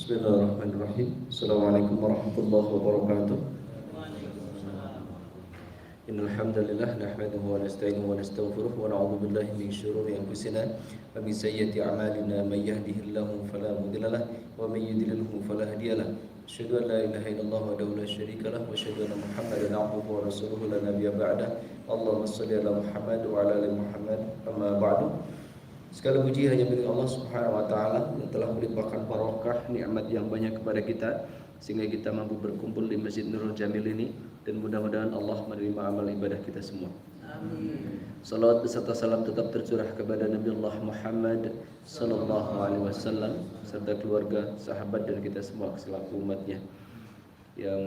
Bismillahirrahmanirrahim. Assalamualaikum warahmatullahi wabarakatuh. Innal hamdalillah nahmaduhu wa nasta'inuhu wa nastaghfiruh wa na'udzu billahi min shururi anfusina wa min sayyiati a'malina may yahdihillahu fala mudilla lahu wa may yudlilhu fala hadiya lahu. Asyhadu an la ilaha illallah wahdahu la syarika lahu wa asyhadu anna Muhammadan 'abduhu wa rasuluhu la nabiyya ba'dahu. Allahumma shalli ala Muhammad wa ala ali Muhammad. Amma ba'du. Segala puji hanya milik Allah Subhanahu wa taala yang telah melimpahkan barokah nikmat yang banyak kepada kita sehingga kita mampu berkumpul di Masjid Nurul Jamil ini, dan mudah-mudahan Allah menerima amal ibadah kita semua. Amin. Salawat beserta salam tetap tercurah kepada Nabi Allah Muhammad sallallahu alaihi wasallam serta keluarga, sahabat dan kita semua selaku umatnya. Yang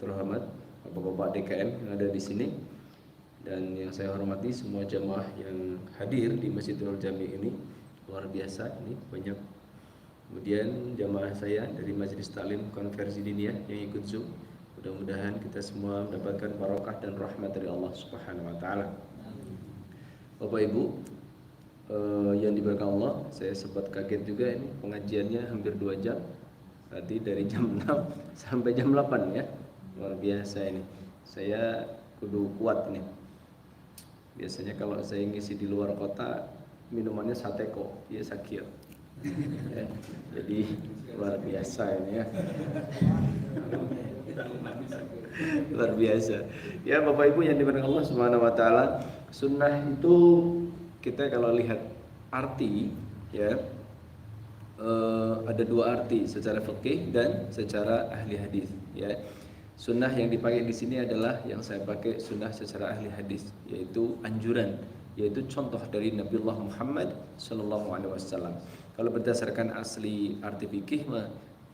terhormat Bapak-bapak DKM yang ada di sini, dan yang saya hormati semua jamaah yang hadir di Masjid Nurul Jami ini, luar biasa ini banyak. Kemudian jamaah saya dari Majelis Taklim Konversi Diniyah yang ikut Zoom, mudah-mudahan kita semua mendapatkan barokah dan rahmat dari Allah Subhanahu wa taala. Bapak Ibu yang diberkahi Allah, saya sempat kaget juga ini pengajiannya hampir 2 jam. Tadi dari jam 6 sampai jam 8 ya. Luar biasa ini. Saya kudu kuat ini. Biasanya kalau saya ngisi di luar kota minumannya sateko, ya sakit. Ya, jadi luar biasa ini ya. Luar biasa. Ya Bapak Ibu yang diberkahi Allah Subhanahu wa taala, sunnah itu kita kalau lihat arti ya ada 2 arti, secara fikih dan secara ahli hadis ya. Sunnah yang dipakai di sini adalah yang saya pakai sunnah secara ahli hadis, yaitu anjuran, yaitu contoh dari Nabiullah Muhammad sallallahu alaihi wasallam. Kalau berdasarkan asli arti fikih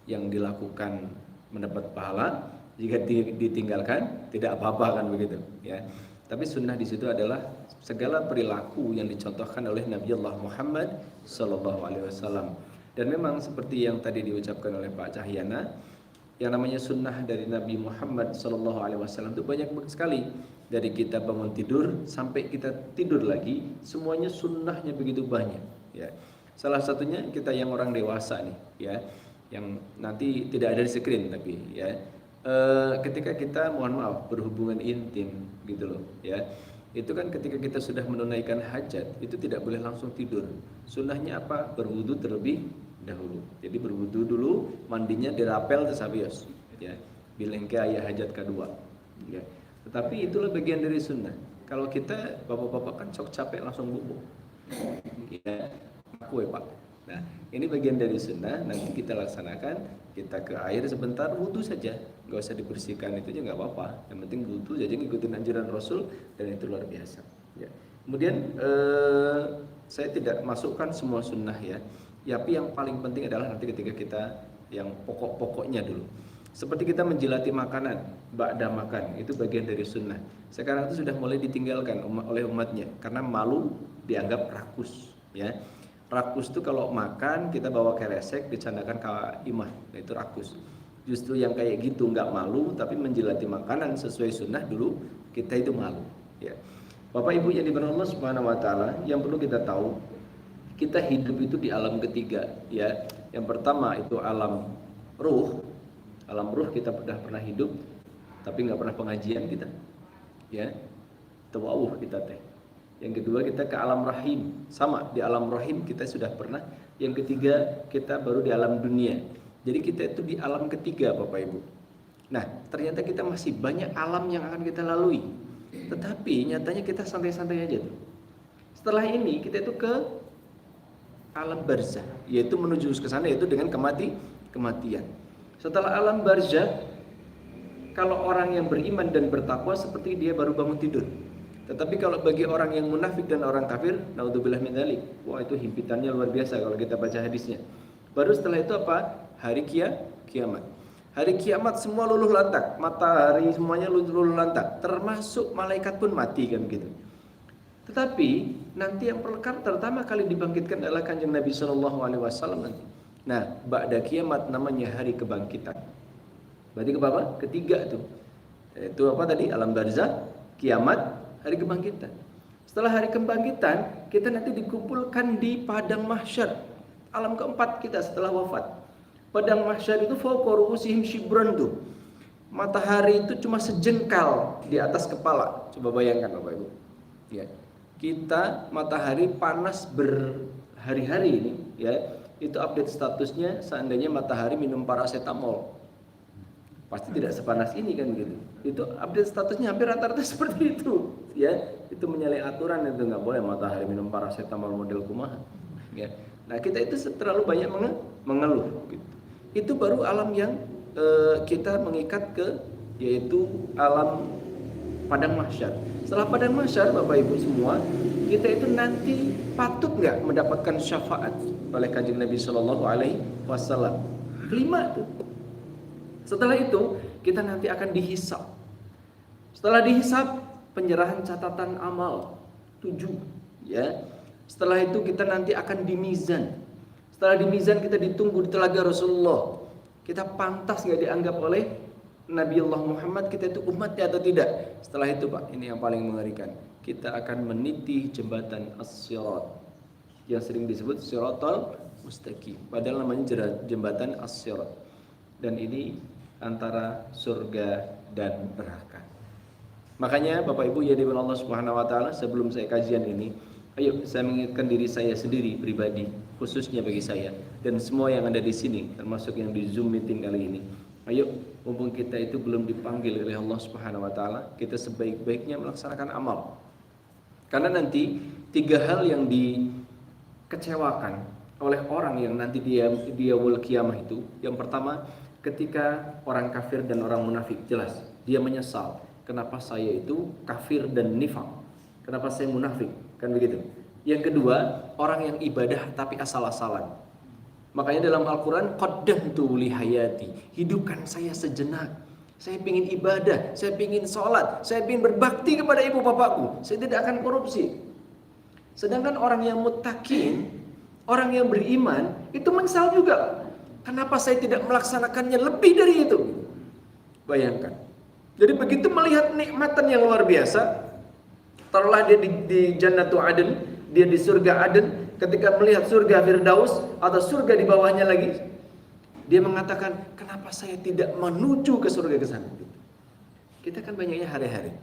yang dilakukan mendapat pahala, jika ditinggalkan tidak apa-apa kan begitu ya. Tapi sunnah di situ adalah segala perilaku yang dicontohkan oleh Nabiullah Muhammad sallallahu alaihi wasallam. Dan memang seperti yang tadi diucapkan oleh Pak Cahyana, yang namanya sunnah dari Nabi Muhammad sallallahu alaihi wasallam itu banyak sekali. Dari kita bangun tidur sampai kita tidur lagi, semuanya sunnahnya begitu banyak ya. Salah satunya kita yang orang dewasa nih ya, yang nanti tidak ada di screen tapi ya, ketika kita mohon maaf berhubungan intim gitu loh ya, itu kan ketika kita sudah menunaikan hajat itu tidak boleh langsung tidur. Sunnahnya apa? Berwudu terlebih dahulu. Jadi berwudu dulu, mandinya dirapel tersabios ya, bilengke ayah hajat kedua ya. Tetapi itulah bagian dari sunnah. Kalau kita bapak-bapak kan sok capek langsung bubuk ya, aku ya Pak. Nah ini bagian dari sunnah, nanti kita laksanakan. Kita ke air sebentar, wudu saja, nggak usah dibersihkan itu aja nggak apa-apa. Yang penting wudu saja, ngikutin anjuran Rasul, dan itu luar biasa ya. Kemudian saya tidak masukkan semua sunnah ya, tapi yang paling penting adalah nanti ketika kita yang pokok-pokoknya dulu. Seperti kita menjilati makanan, ba'da makan, itu bagian dari sunnah. Sekarang itu sudah mulai ditinggalkan oleh umatnya karena malu, dianggap rakus ya. Rakus itu kalau makan kita bawa keresek dicandakan ke imah, itu rakus. Justru yang kayak gitu nggak malu tapi menjilati makanan sesuai sunnah dulu, kita itu malu ya. Bapak Ibu yang diberkahi Allah Subhanahu wa taala, yang perlu kita tahu, kita hidup itu di alam ketiga ya. Yang pertama itu alam ruh. Alam ruh kita sudah pernah hidup tapi nggak pernah pengajian kita ya, tawawuh kita teh. Yang kedua kita ke alam rahim, sama di alam rahim kita sudah pernah. Yang ketiga kita baru di alam dunia. Jadi kita itu di alam ketiga Bapak Ibu. Nah ternyata kita masih banyak alam yang akan kita lalui, tetapi nyatanya kita santai-santai aja tuh. Setelah ini kita itu ke alam barzah, yaitu menuju ke sana, yaitu dengan kematian. Setelah alam barzah, kalau orang yang beriman dan bertakwa seperti dia baru bangun tidur. Tetapi kalau bagi orang yang munafik dan orang kafir, naudzubillah min dzalik, wah itu himpitannya luar biasa kalau kita baca hadisnya. Baru setelah itu apa? Hari kiamat. Hari kiamat semua luluh lantak, matahari semuanya luluh lantak, termasuk malaikat pun mati kan gitu. Tetapi nanti yang pertama kali dibangkitkan adalah Kanjeng Nabi sallallahu alaihi wasallam nanti. Nah, ba'da kiamat namanya hari kebangkitan. Berarti ke apa? Ketiga tuh. Itu apa tadi? Alam barzah, kiamat, hari kebangkitan. Setelah hari kebangkitan, kita nanti dikumpulkan di padang mahsyar, alam keempat kita setelah wafat. Padang mahsyar itu fawqa ru'usihim shibran tuh. Matahari itu cuma sejengkal di atas kepala. Coba bayangkan Bapak Ibu. Ya. Kita matahari panas berhari-hari ini, ya. Itu update statusnya seandainya matahari minum paracetamol. Pasti tidak sepanas ini kan gitu. Itu update statusnya hampir rata-rata seperti itu, ya. Itu menyalahi aturan, itu nggak boleh matahari minum paracetamol model kumaha, ya. Nah, kita itu terlalu banyak mengeluh gitu. Itu baru alam yang kita mengikat ke, yaitu alam padang mahsyar. Setelah padang mahsyar Bapak Ibu semua, kita itu nanti patut nggak mendapatkan syafaat oleh Kanjeng Nabi Shallallahu Alaihi Wasallam. Kelima itu. Setelah itu kita nanti akan dihisab. Setelah dihisab, penyerahan catatan amal 7, ya. Setelah itu kita nanti akan dimizan. Setelah dimizan kita ditunggu di telaga Rasulullah. Kita pantas nggak dianggap oleh Nabi Allah Muhammad kita itu umatnya atau tidak. Setelah itu Pak, ini yang paling mengerikan. Kita akan meniti jembatan as-sirat yang sering disebut siratal mustaqim. Padahal namanya jembatan as-sirat. Dan ini antara surga dan neraka. Makanya Bapak Ibu ya dimana Allah Subhanahu wa taala, sebelum saya kajian ini, ayo saya mengingatkan diri saya sendiri pribadi, khususnya bagi saya dan semua yang ada di sini, termasuk yang di Zoom meeting kali ini. Ayo, mumpung kita itu belum dipanggil oleh Allah Subhanahu wa taala, kita sebaik-baiknya melaksanakan amal. Karena nanti 3 hal yang dikecewakan oleh orang yang nanti dia yaumul qiyamah itu. Yang pertama, ketika orang kafir dan orang munafik, jelas dia menyesal, kenapa saya itu kafir dan nifaq, kenapa saya munafik, kan begitu. Yang kedua, orang yang ibadah tapi asal-asalan. Makanya dalam Al-Quran, qaddamtu li hayati, hidupkan saya sejenak, saya ingin ibadah, saya ingin sholat, saya ingin berbakti kepada ibu bapakku, saya tidak akan korupsi. Sedangkan orang yang muttaqin, orang yang beriman, itu menyesal juga, kenapa saya tidak melaksanakannya lebih dari itu. Bayangkan. Jadi begitu melihat nikmatan yang luar biasa, taruhlah dia di Jannatu Aden, dia di surga Aden, ketika melihat surga Firdaus atau surga di bawahnya lagi, dia mengatakan, kenapa saya tidak menuju ke surga ke sana? Kita kan banyaknya hari-hari.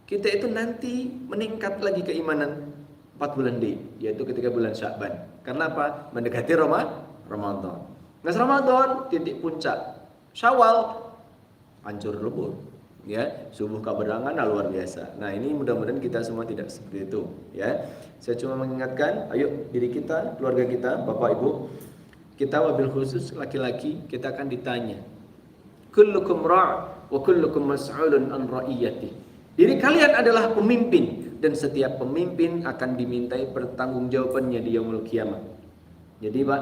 Kita itu nanti meningkat lagi keimanan 4 bulan D, yaitu ketika bulan Sya'ban. Karena apa? Mendekati Ramadan. Nggak Ramadan, titik puncak. Syawal, hancur lebur. Ya, subuh keberangan luar biasa. Nah, ini mudah-mudahan kita semua tidak seperti itu, ya. Saya cuma mengingatkan, ayo diri kita, keluarga kita, Bapak Ibu, kita wabil khusus laki-laki, kita akan ditanya. Kullukum ra' wa kullukum mas'ulun an ra'iyati. Diri kalian adalah pemimpin dan setiap pemimpin akan dimintai pertanggungjawabannya di yaumul qiyamah. Jadi, Pak,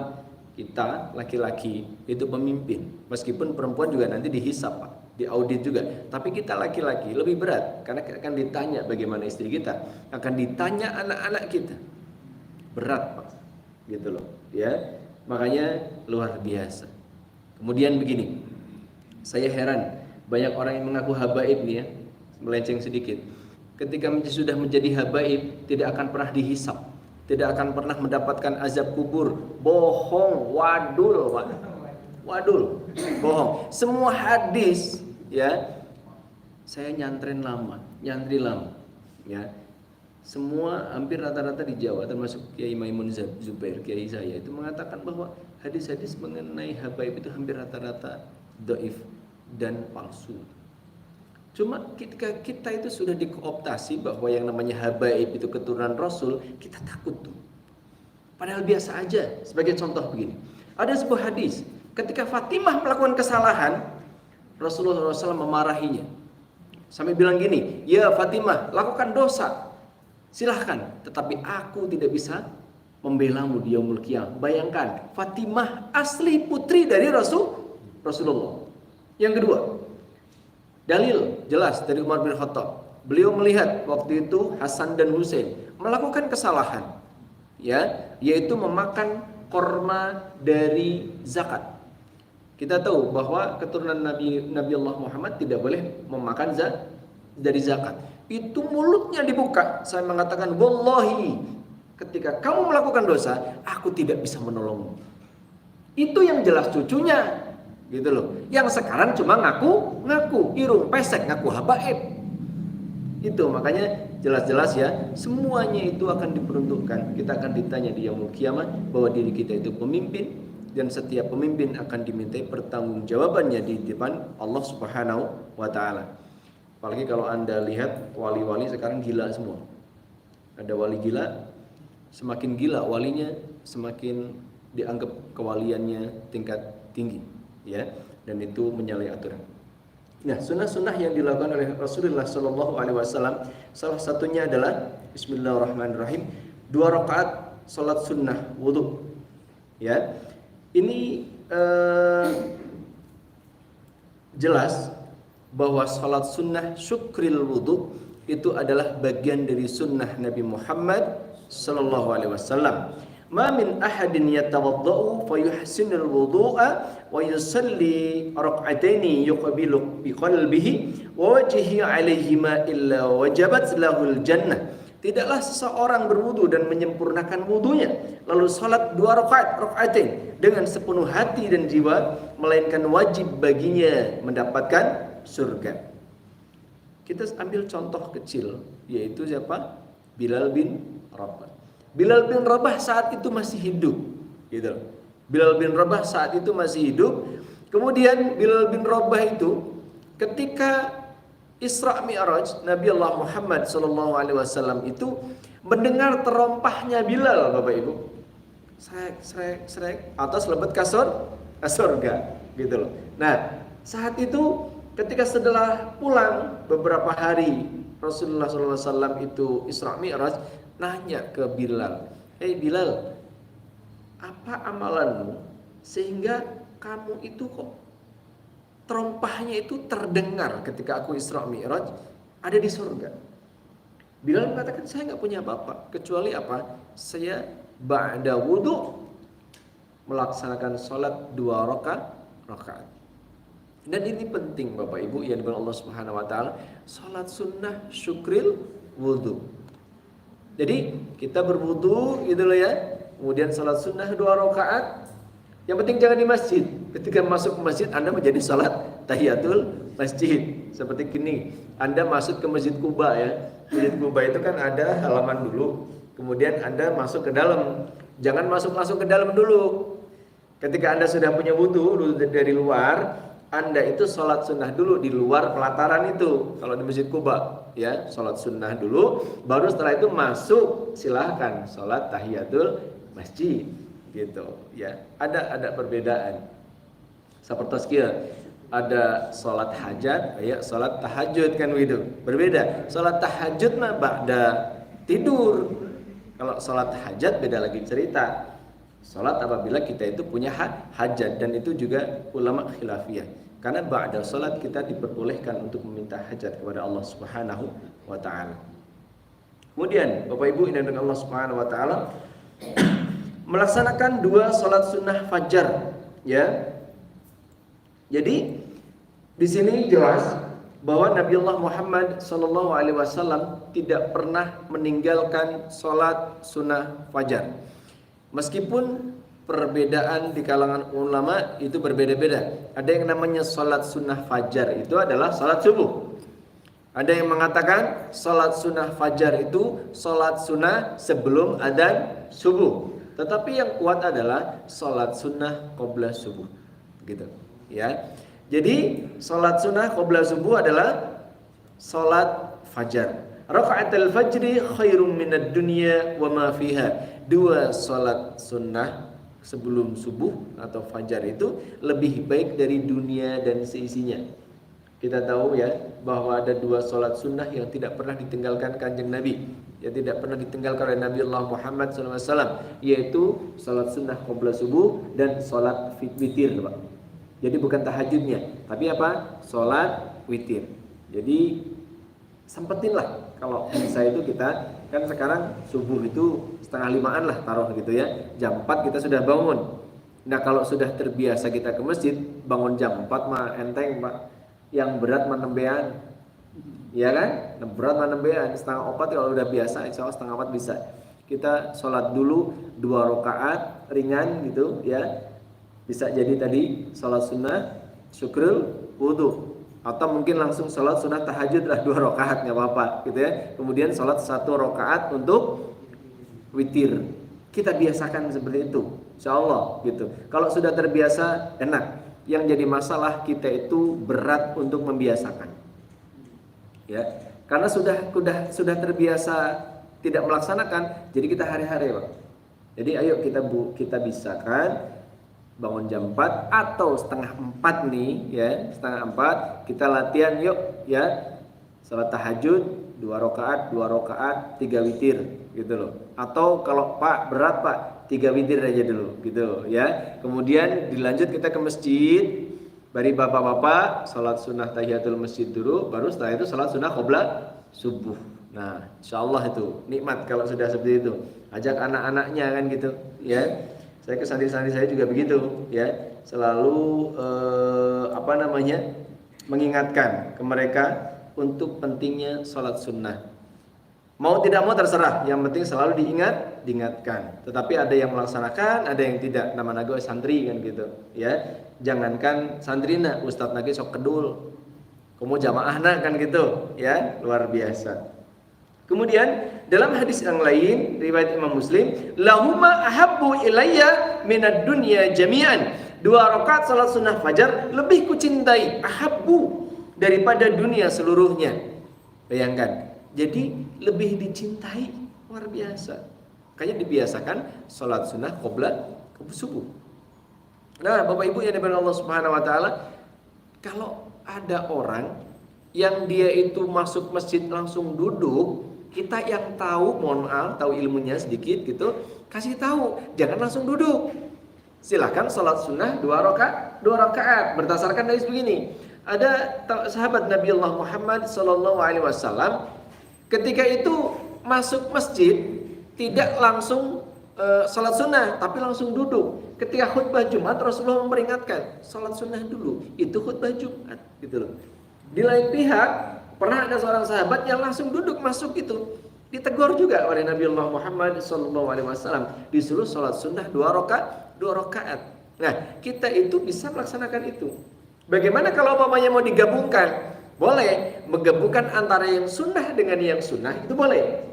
kita laki-laki itu pemimpin, meskipun perempuan juga nanti dihisab, Pak, diaudit juga. Tapi kita laki-laki lebih berat karena akan ditanya bagaimana istri kita, akan ditanya anak-anak kita. Berat, Pak. Gitu loh, ya. Makanya luar biasa. Kemudian begini. Saya heran, banyak orang yang mengaku habaib nih ya, melenceng sedikit. Ketika sudah menjadi habaib, tidak akan pernah dihisab, tidak akan pernah mendapatkan azab kubur. Bohong, wadul, Pak. Wadul, bohong. Semua hadis, ya, saya nyantri lama, ya. Semua hampir rata-rata di Jawa, termasuk Kiai Maimun Zubair, Kiai saya itu mengatakan bahwa hadis-hadis mengenai habaib itu hampir rata-rata dhaif dan palsu. Cuma ketika kita itu sudah dikooptasi bahwa yang namanya habaib itu keturunan Rasul, kita takut tuh. Padahal biasa aja. Sebagai contoh begini, ada sebuah hadis, ketika Fatimah melakukan kesalahan, Rasulullah SAW memarahinya sampai bilang gini, ya Fatimah, lakukan dosa, silahkan, tetapi aku tidak bisa membelamu di yaumul qiyamah. Bayangkan, Fatimah asli putri dari Rasulullah. Yang kedua, dalil jelas dari Umar bin Khattab. Beliau melihat waktu itu Hasan dan Husain melakukan kesalahan, ya, yaitu memakan korma dari zakat. Kita tahu bahwa keturunan Nabi Allah Muhammad tidak boleh memakan dari zakat. Itu mulutnya dibuka, saya mengatakan, wallahi, ketika kamu melakukan dosa, aku tidak bisa menolongmu. Itu yang jelas cucunya, gitu loh. Yang sekarang cuma ngaku irung pesek, ngaku habaib. Itu makanya jelas-jelas ya, semuanya itu akan diperuntukkan. Kita akan ditanya di yaumul kiamah bahwa diri kita itu pemimpin, dan setiap pemimpin akan dimintai pertanggungjawabannya di depan Allah Subhanahu wa taala. Apalagi kalau Anda lihat wali-wali sekarang gila semua. Ada wali gila, semakin gila walinya, semakin dianggap kewaliannya tingkat tinggi, ya. Dan itu menyalahi aturan. Nah, sunnah-sunnah yang dilakukan oleh Rasulullah Shallallahu Alaihi Wasallam, salah satunya adalah Bismillahirrahmanirrahim, 2 rakaat salat sunnah wudhu. Ya, ini jelas bahwa salat sunnah syukril wudhu itu adalah bagian dari sunnah Nabi Muhammad Sallallahu Alaihi Wasallam. Ma min ahadin yatawaddau fayuhsinul wudu'a wa yusalli rak'ataini yuqbilu biqalbihi wa wajhihi 'alaihima illa wajabat lahul jannah. Tidaklah seseorang berwudu dan menyempurnakan wudunya lalu salat 2 rakaatain dengan sepenuh hati dan jiwa, melainkan wajib baginya mendapatkan surga. Kita ambil contoh kecil, yaitu siapa? Bilal bin Rabah. Bilal bin Rabah saat itu masih hidup, gitu. Bilal bin Rabah saat itu masih hidup. Kemudian Bilal bin Rabah itu ketika Isra Mi'raj, Nabi Allah Muhammad sallallahu alaihi wasallam itu mendengar terompahnya Bilal, Bapak Ibu. Srek atas lebet kasur surga, gitu loh. Nah, saat itu ketika setelah pulang beberapa hari Rasulullah sallallahu alaihi wasallam itu Isra Mi'raj, nanya ke Bilal, "Hei Bilal, apa amalanmu sehingga kamu itu kok terompahnya itu terdengar ketika aku Isra Mi'raj ada di surga?" Bilal mengatakan, "Saya nggak punya apa-apa kecuali apa? Saya ba'da wudu melaksanakan sholat 2 rakaat." Dan ini penting Bapak Ibu yang dimuliakan Allah Subhanahu wa taala, sholat sunnah syukril wudu. Jadi kita berwudu gitu loh ya. Kemudian salat sunnah 2 rakaat. Yang penting jangan di masjid. Ketika masuk ke masjid Anda menjadi salat tahiyatul masjid. Seperti gini, Anda masuk ke Masjid Kuba ya. Masjid Kuba itu kan ada halaman dulu. Kemudian Anda masuk ke dalam. Jangan masuk ke dalam dulu. Ketika Anda sudah punya wudu dari luar, Anda itu sholat sunnah dulu di luar pelataran itu. Kalau di Masjid Kuba ya, sholat sunnah dulu, baru setelah itu masuk, silahkan sholat tahiyatul masjid, gitu ya. Ada perbedaan. Seperti ada sholat hajat, ya sholat tahajud kan gitu. Berbeda. Sholat tahajud mah ba'da tidur. Kalau sholat hajat beda lagi cerita. Sholat apabila kita itu punya hajat, dan itu juga ulama khilafiyah. Karena ba'da sholat kita diperbolehkan untuk meminta hajat kepada Allah Subhanahu wa ta'ala. Kemudian Bapak Ibu ini dengan Allah Subhanahu wa ta'ala melaksanakan 2 sholat sunnah fajar, ya. Jadi di sini jelas bahwa Nabi Allah Muhammad sallallahu alaihi wasallam tidak pernah meninggalkan sholat sunnah fajar. Meskipun perbedaan di kalangan ulama itu berbeda-beda. Ada yang namanya sholat sunnah fajar itu adalah sholat subuh. Ada yang mengatakan sholat sunnah fajar itu sholat sunnah sebelum adzan subuh. Tetapi yang kuat adalah sholat sunnah qabla subuh, gitu ya. Jadi sholat sunnah qabla subuh adalah sholat fajar. Raka'atul fajri khairum minad dunya wa ma fiha. 2 sholat sunnah sebelum subuh atau fajar itu lebih baik dari dunia dan seisinya. Kita tahu ya bahwa ada 2 sholat sunnah yang tidak pernah ditinggalkan kanjeng Nabi, yang tidak pernah ditinggalkan oleh Nabi Allah Muhammad SAW, yaitu sholat sunnah qabla subuh dan sholat witir, Pak. Jadi bukan tahajudnya, tapi apa? Sholat witir. Jadi sempetinlah kalau bisa itu kita. Kan sekarang subuh itu 4:30 lah taruh gitu ya. Jam 4 kita sudah bangun. Nah kalau sudah terbiasa kita ke masjid, bangun jam 4 mah enteng Pak. Yang berat mah nembean. Ya kan? Berat mah nembean. 3:30 kalau udah biasa, insya Allah 3:30 bisa. Kita sholat dulu 2 rakaat ringan gitu ya. Bisa jadi tadi salat sunnah syukrul wudu, atau mungkin langsung salat sunnah tahajud lah 2 rakaat nggak apa-apa gitu ya. Kemudian salat 1 rakaat untuk witir. Kita biasakan seperti itu, insya Allah gitu. Kalau sudah terbiasa enak. Yang jadi masalah kita itu berat untuk membiasakan, ya. Karena sudah terbiasa tidak melaksanakan, jadi kita hari-hari, Pak. Jadi ayo kita bisakan bangun jam 4 atau setengah 4 nih, ya, setengah 4 kita latihan yuk, ya. Salat tahajud 2 rakaat, 3 witir gitu loh. Atau kalau Pak berat Pak, 3 witir aja dulu gitu ya. Kemudian dilanjut kita ke masjid. Bari bapak-bapak salat sunnah tahiyatul masjid dulu, baru setelah itu salat sunnah qobla subuh. Nah, insyaallah itu nikmat kalau sudah seperti itu. Ajak anak-anaknya kan gitu ya. Saya ke santri-santri saya juga begitu ya. Selalu mengingatkan ke mereka untuk pentingnya sholat sunnah. Mau tidak mau terserah, yang penting selalu diingatkan. Tetapi ada yang melaksanakan, ada yang tidak. Nama naga santri kan gitu, ya. Jangankan santrina, ustadz lagi sok kedul. Kamu jamaahna kan gitu, ya, luar biasa. Kemudian dalam hadis yang lain riwayat Imam Muslim, lahuma ahabbu ilayya minad dunya jami'an. 2 rakaat salat sunnah fajar lebih kucintai, ahabbu, daripada dunia seluruhnya. Bayangkan, jadi lebih dicintai, luar biasa. Makanya dibiasakan sholat sunnah qobla subuh. Nah, Bapak Ibu yang diberkahi Allah Subhanahu wa taala, kalau ada orang yang dia itu masuk masjid langsung duduk, kita yang tahu, mohon maaf, tahu ilmunya sedikit gitu, kasih tahu, jangan langsung duduk. Silahkan sholat sunnah 2 rakaat berdasarkan hadis begini. Ada sahabat Nabi Allah Muhammad sallallahu alaihi wasallam ketika itu masuk masjid tidak langsung salat sunnah tapi langsung duduk. Ketika khutbah Jumat Rasulullah memperingatkan salat sunnah dulu, itu khutbah Jumat gitu loh. Di lain pihak pernah ada seorang sahabat yang langsung duduk masuk itu, ditegur juga oleh Nabi Allah Muhammad sallallahu alaihi wasallam, disuruh salat sunnah 2 rakaat. Nah, kita itu bisa melaksanakan itu. Bagaimana kalau umpamanya mau digabungkan? Boleh, menggabungkan antara yang sunnah dengan yang sunnah itu boleh.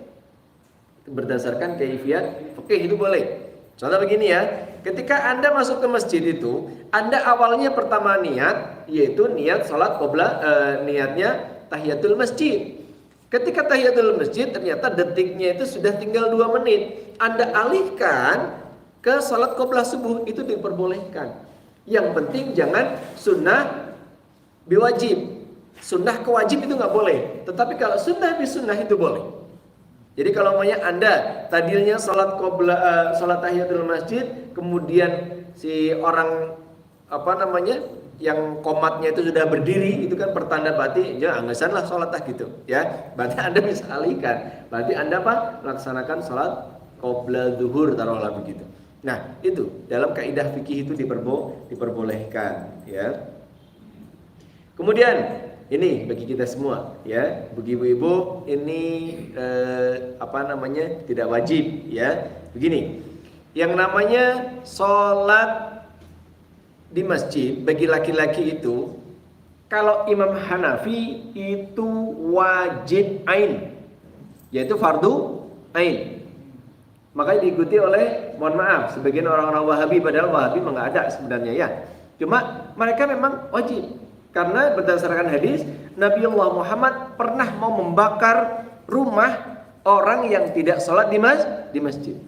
Berdasarkan kaifiyat fikih itu boleh. Contoh begini ya, ketika Anda masuk ke masjid itu, Anda awalnya pertama niat, yaitu niat salat qobla, niatnya tahiyatul masjid. Ketika tahiyatul masjid ternyata detiknya itu sudah tinggal 2 menit. Anda alihkan ke salat qobla subuh, itu diperbolehkan. Yang penting jangan sunnah biwajib. Sunnah kewajib itu nggak boleh. Tetapi kalau sunnah bisunnah itu boleh. Jadi kalau namanya Anda tadinya salat tahiyatul masjid, kemudian si orang yang komatnya itu sudah berdiri, itu kan pertanda berarti ya anggasanlah salat gitu ya. Berarti Anda bisa alihkan. Berarti Anda melaksanakan salat qobla zuhur, taruhlah begitu. Nah, itu dalam kaidah fikih itu diperbolehkan ya. Kemudian ini bagi kita semua ya, bagi ibu-ibu ini tidak wajib ya. Begini, yang namanya sholat di masjid bagi laki-laki itu, kalau Imam Hanafi itu wajib ain, yaitu fardu ain. Makanya diikuti oleh, mohon maaf, sebagian orang-orang Wahabi, padahal Wahabi nggak ada sebenarnya ya. Cuma mereka memang wajib. Karena berdasarkan hadis, Nabi Allah Muhammad pernah mau membakar rumah orang yang tidak sholat di masjid.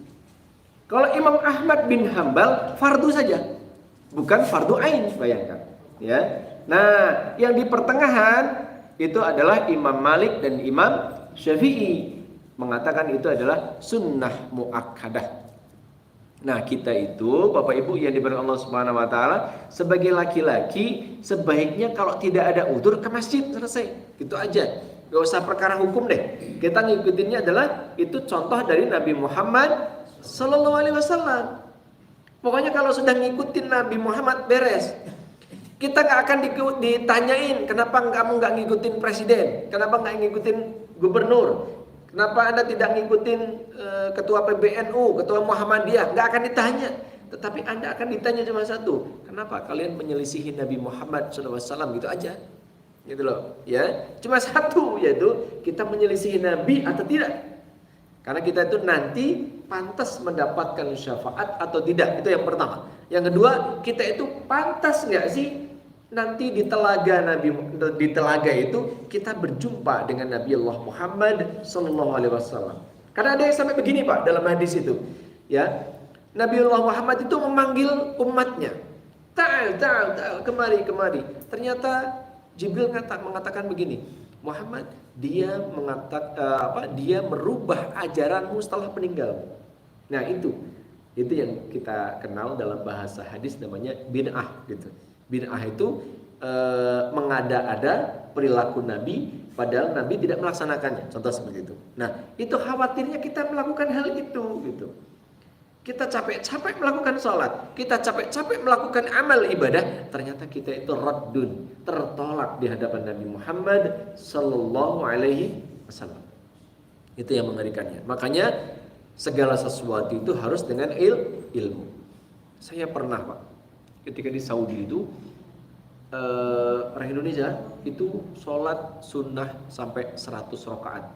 Kalau Imam Ahmad bin Hambal, fardu saja, bukan fardu ain, bayangkan. Ya. Nah, yang di pertengahan itu adalah Imam Malik dan Imam Syafi'i. Mengatakan itu adalah sunnah muakkadah. Nah, kita itu Bapak Ibu yang diberkahi Allah Subhanahu wa taala, sebagai laki-laki sebaiknya kalau tidak ada udzur ke masjid, selesai. Gitu aja. Gak usah perkara hukum deh. Kita ngikutinnya adalah itu contoh dari Nabi Muhammad sallallahu alaihi wasallam. Pokoknya kalau sudah ngikutin Nabi Muhammad beres. Kita gak akan ditanyain kenapa kamu gak ngikutin presiden, kenapa gak ngikutin gubernur, kenapa Anda tidak ngikutin ketua PBNU, ketua Muhammadiyah? Nggak akan ditanya. tetapi Anda akan ditanya cuma satu, kenapa kalian menyelisihi Nabi Muhammad SAW, gitu aja. Gitu loh, ya. Cuma satu, yaitu kita menyelisihi Nabi atau tidak. Karena kita itu nanti pantas mendapatkan syafaat atau tidak, itu yang pertama. Yang kedua, kita itu pantas nggak sih nanti di telaga itu kita berjumpa dengan Nabi Allah Muhammad Sallallahu Alaihi Wasallam. Karena ada yang sampai begini Pak dalam hadis itu, ya, Nabi Allah Muhammad itu memanggil umatnya, ta'al, kemari. Ternyata Jibril mengatakan begini, Muhammad, dia merubah ajaranmu setelah meninggal. Nah itu yang kita kenal dalam bahasa hadis namanya bid'ah gitu. Bid'ah itu mengada-ada perilaku Nabi padahal Nabi tidak melaksanakannya. Contoh seperti itu. Nah, itu khawatirnya kita melakukan hal itu gitu. Kita capek-capek melakukan sholat, kita capek-capek melakukan amal ibadah, ternyata kita itu raddun, tertolak di hadapan Nabi Muhammad Sallallahu Alaihi Wasallam. Itu yang mengerikannya. Makanya segala sesuatu itu harus dengan ilmu. Saya pernah Pak, ketika di Saudi itu orang Indonesia itu sholat sunnah sampai 100 rakaat.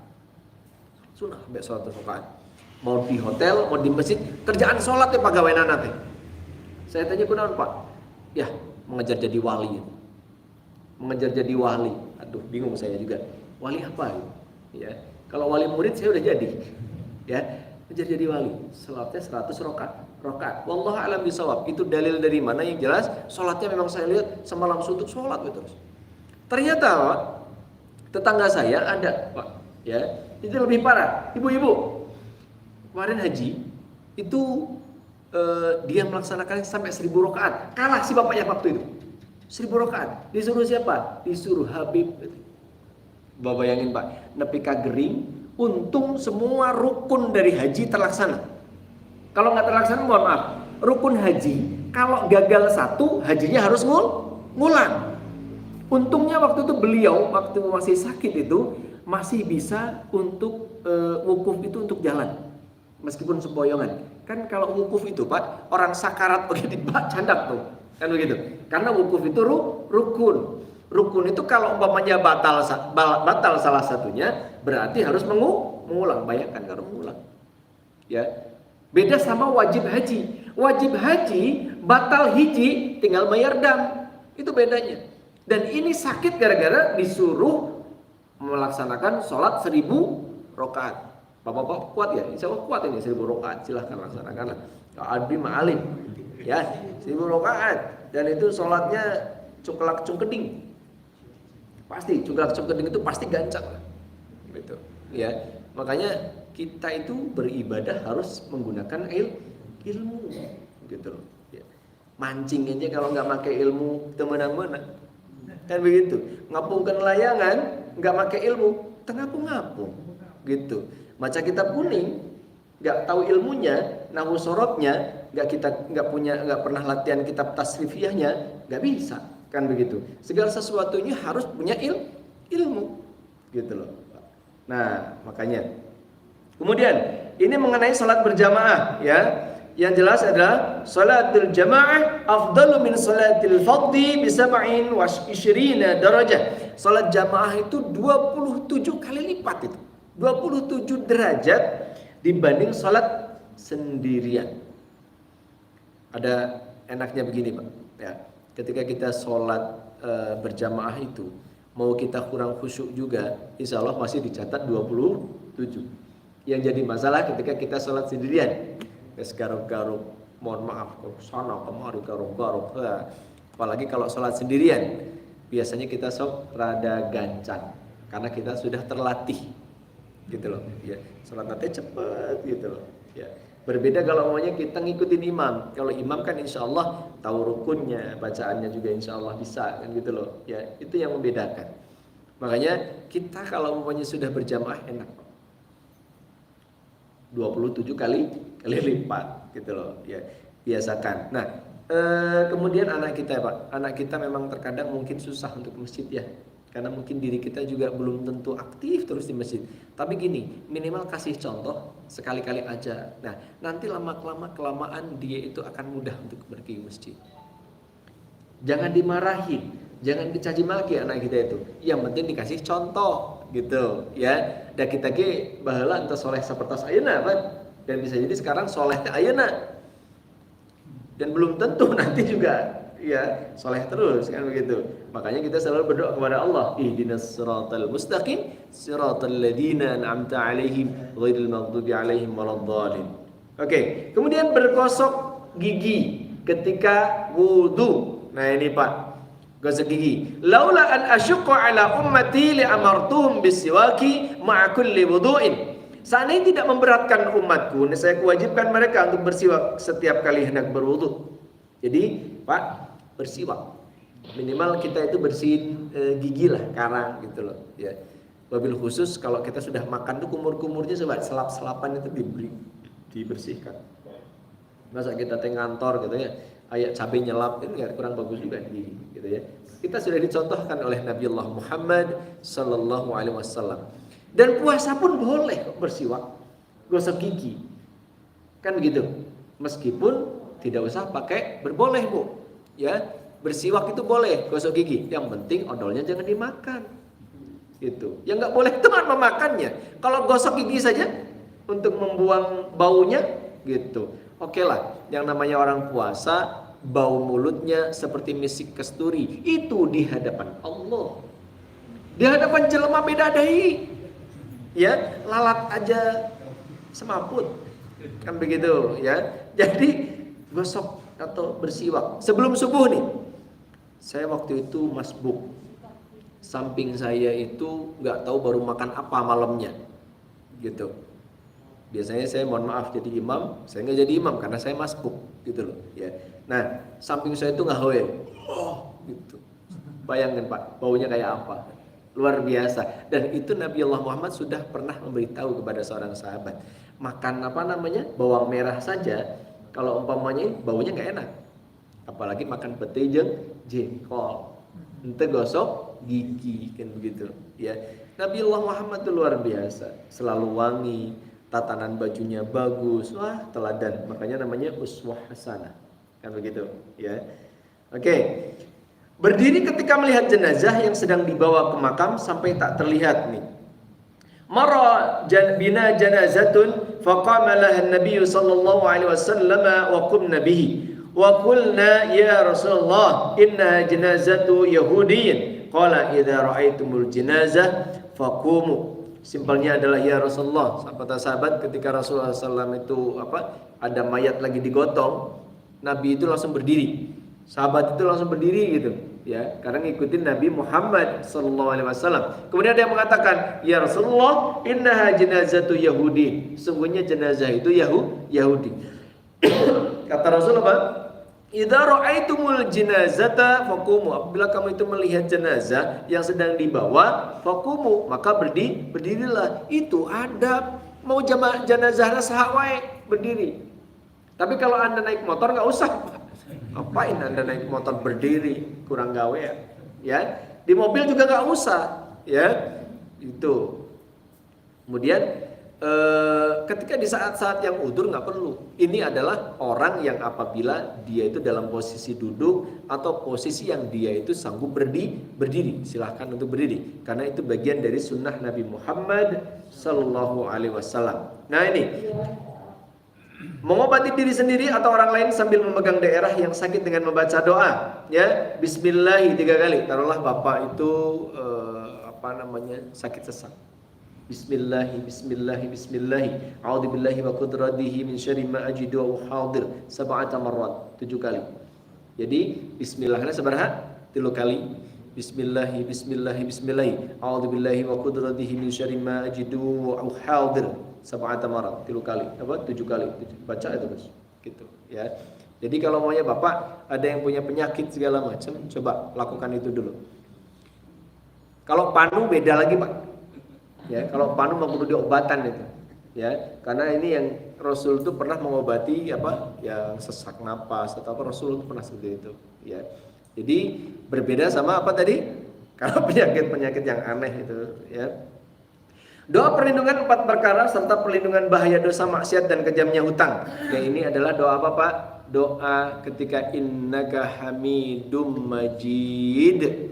Sunnah sampai 100 rakaat. Mau di hotel, mau di masjid, kerjaan sholat ya pegawai nanate. Saya tanya kunaon Pak? Ya, mengejar jadi wali. Mengejar jadi wali. Aduh, bingung saya juga. Wali apa itu? Ya, kalau wali murid saya udah jadi. Ya, mengejar jadi wali. Sholatnya 100 rakaat. Wallahu a'lam bishawab. Itu dalil dari mana yang jelas? Sholatnya memang saya lihat semalam suntuk sholat terus. Ternyata Pak, tetangga saya ada Pak. Ya, itu lebih parah. Ibu-ibu kemarin haji itu dia melaksanakan sampai 1000 rakaat. Kalah si bapaknya waktu itu. 1000 rakaat. Disuruh siapa? Disuruh Habib. Bapak bayangin Pak, nepi ka gering, untung semua rukun dari haji terlaksana. Kalau nggak terlaksana mohon maaf, rukun haji kalau gagal satu, hajinya harus ngulang. Untungnya waktu itu beliau waktu masih sakit itu masih bisa untuk wukuf itu untuk jalan. Meskipun sempoyongan. Kan kalau wukuf itu Pak, orang sakarat begitu Pak candak tuh. Kan begitu. Karena wukuf itu rukun. Rukun itu kalau umpamanya batal salah satunya, berarti harus mengulang. Bayangkan kalau mengulang. Ya. Beda sama wajib haji. Wajib haji batal hiji tinggal bayar dam. Itu bedanya. Dan ini sakit gara-gara disuruh melaksanakan sholat 1000 rakaat. Bapak-bapak kuat ya? Insya Allah kuat ini 1000 rakaat. Silahkan laksanakan. Abi ma'alim. Ya, 1000 rakaat. Dan itu sholatnya cungkelak cungkeding. Pasti cungkelak cungkeding itu pasti gancang. Gitu. Ya, makanya kita itu beribadah harus menggunakan ilmu. Gitu loh. Ya. Mancing aja kalau nggak pakai ilmu teman-teman. Kan begitu. Ngapungkan layangan nggak pakai ilmu, tengapung-ngapung. Gitu. Baca kitab kuning, nggak tahu ilmunya, nahwu sorotnya, nggak pernah latihan kitab tasrifiyahnya, nggak bisa, kan begitu. Segala sesuatunya harus punya ilmu, gitu loh. Nah, makanya. Kemudian ini mengenai salat berjamaah, ya. Yang jelas adalah salatul jamaah afdalu min salatil fardhi bi 27 darajah. Salat jamaah itu 27 kali lipat itu. 27 derajat dibanding sholat sendirian. Ada enaknya begini Pak ya, ketika kita sholat berjamaah itu mau kita kurang khusyuk juga, insya Allah masih dicatat 27. Yang jadi masalah ketika kita sholat sendirian, garuk-garuk, mohon maaf, sana kemari garuk-garuk. Apalagi kalau sholat sendirian, biasanya kita sok rada gancang karena kita sudah terlatih. Gitu loh, ya. Salat nanti cepet gitu loh, ya. Berbeda kalau maunya kita ngikutin imam. Kalau imam kan insya Allah tahu rukunnya, bacaannya juga insya Allah bisa, kan gitu loh, ya. Itu yang membedakan. Makanya kita kalau maunya sudah berjamaah enak, 27 kali lipat, gitu loh, ya. Biasakan. Nah, kemudian anak kita Pak, anak kita memang terkadang mungkin susah untuk ke masjid ya. Karena mungkin diri kita juga belum tentu aktif terus di masjid. Tapi gini, minimal kasih contoh sekali-kali aja. Nah, nanti kelamaan dia itu akan mudah untuk pergi ke masjid. Jangan dimarahin, jangan dicaci maki anak kita itu. Yang penting dikasih contoh gitu, ya. Dan kita ke baheula ente soleh sapertos ayeuna kan. Dan bisa jadi sekarang soleh teh ayeuna. Dan belum tentu nanti juga ya soleh terus kan begitu. Makanya kita selalu berdoa kepada Allah, ihdinas siratal mustaqim siratal ladzina an'amta 'alaihim ghairil maghdubi 'alaihim waladdallin. Oke, kemudian bergosok gigi ketika wudu. Nah ini Pak, gosok gigi. Laula an asyqa 'ala ummati li amartuhum bisiwaki ma'a kulli wudu'in. Seandainya tidak memberatkan umatku, saya kewajibkan mereka untuk bersiwak setiap kali hendak berwudu. Jadi, Pak, bersiwak. Minimal kita itu bersihin gigi lah, karang gitu loh. Ya. Wabil khusus kalau kita sudah makan tuh kumur-kumurnya coba selap-selapan itu dibersihkan. Masa kita ngantor gitu ya, kayak cabai nyelap itu ya kurang bagus juga gigi gitu ya. Kita sudah dicontohkan oleh Nabiullah Muhammad sallallahu alaihi wasallam. Dan puasa pun boleh kok bersiwak, gosok gigi. Kan begitu. Meskipun tidak usah pakai berboleh, Bu. Ya, bersiwak itu boleh, gosok gigi. Yang penting odolnya jangan dimakan. Gitu. Yang nggak boleh itu memakannya. Kalau gosok gigi saja untuk membuang baunya gitu. Oke lah, yang namanya orang puasa bau mulutnya seperti misik kasturi, itu di hadapan Allah. Di hadapan jelema beda deui. Ya, lalat aja semaput. Kan begitu, ya. Jadi gosok atau bersiwak sebelum subuh nih. Saya waktu itu masbuk. Samping saya itu nggak tahu baru makan apa malamnya. Gitu. Biasanya saya mohon maaf jadi imam, saya nggak jadi imam karena saya masbuk gitu loh, ya. Nah, samping saya itu ngahoe. Oh, gitu. Bayangkan Pak, baunya kayak apa? Luar biasa. Dan itu Nabi Allah Muhammad sudah pernah memberitahu kepada seorang sahabat, makan bawang merah saja kalau umpamanya baunya nggak enak, apalagi makan pete jeung jengkol, ente gosok gigi kan begitu ya. Nabi Allah Muhammad itu luar biasa, selalu wangi, tatanan bajunya bagus, wah teladan, makanya namanya uswah hasanah kan begitu ya. Oke. Berdiri ketika melihat jenazah yang sedang dibawa ke makam sampai tak terlihat nih. Mara bina janazatun faqama laha an-nabiy sallallahu alaihi wasallam wa qumna bihi wa qulna ya Rasulullah inna janazatu yahudiyyin qala idza ra'aitumul janazah faqumu. Simpelnya adalah ya Rasulullah, sahabat ketika Rasulullah SAW itu ada mayat lagi digotong, Nabi itu langsung berdiri. Sahabat itu langsung berdiri gitu, ya, karena ngikutin Nabi Muhammad sallallahu alaihi wasallam. Kemudian ada yang mengatakan, "Ya Rasulullah, innaha janazatu Yahudi." Sungguhnya jenazah itu Yahudi. Kata Rasulullah, "Idza ra'aitumul janazata faqumu." Apabila kamu itu melihat jenazah yang sedang dibawa, faqumu, maka berdirilah. Itu adab. Mau jamaah jenazahna saha wae, berdiri. Tapi kalau Anda naik motor enggak usah. Ngapain Anda naik motor berdiri, kurang gawe ya. Di mobil juga nggak usah ya. Itu. Kemudian ketika di saat-saat yang udzur nggak perlu. Ini adalah orang yang apabila dia itu dalam posisi duduk atau posisi yang dia itu sanggup berdiri, silahkan untuk berdiri. Karena itu bagian dari sunnah Nabi Muhammad sallallahu alaihi wasallam. Nah ini. Mengobati diri sendiri atau orang lain sambil memegang daerah yang sakit dengan membaca doa, ya, Bismillah 3 kali. Taruhlah bapak itu sakit sesak. Bismillah, Bismillah, Bismillah. A'udzubillahi wa qudratihi min syarri ma ajidu wa hadir. 7 marrat, 7 kali. Jadi Bismillahnya seberapa? 3 kali. Bismillah, Bismillah, Bismillah. A'udzubillahi wa qudratihi min syarri ma ajidu wa hadir. 7 marrat, 3 kali, 7 kali, baca itu Mas, gitu ya. Jadi kalau maunya Bapak ada yang punya penyakit segala macam, coba lakukan itu dulu. Kalau panu beda lagi Pak, ya. Kalau panu mau perlu diobatan itu, ya. Karena ini yang Rasul itu pernah mengobati yang sesak napas atau Rasul itu pernah seperti itu, ya. Jadi berbeda sama apa tadi? Kalau penyakit-penyakit yang aneh itu ya. Doa perlindungan 4 perkara serta perlindungan bahaya dosa maksiat dan kejamnya hutang. Ya, ini adalah doa apa, Pak? Doa ketika innaka hamidum majid.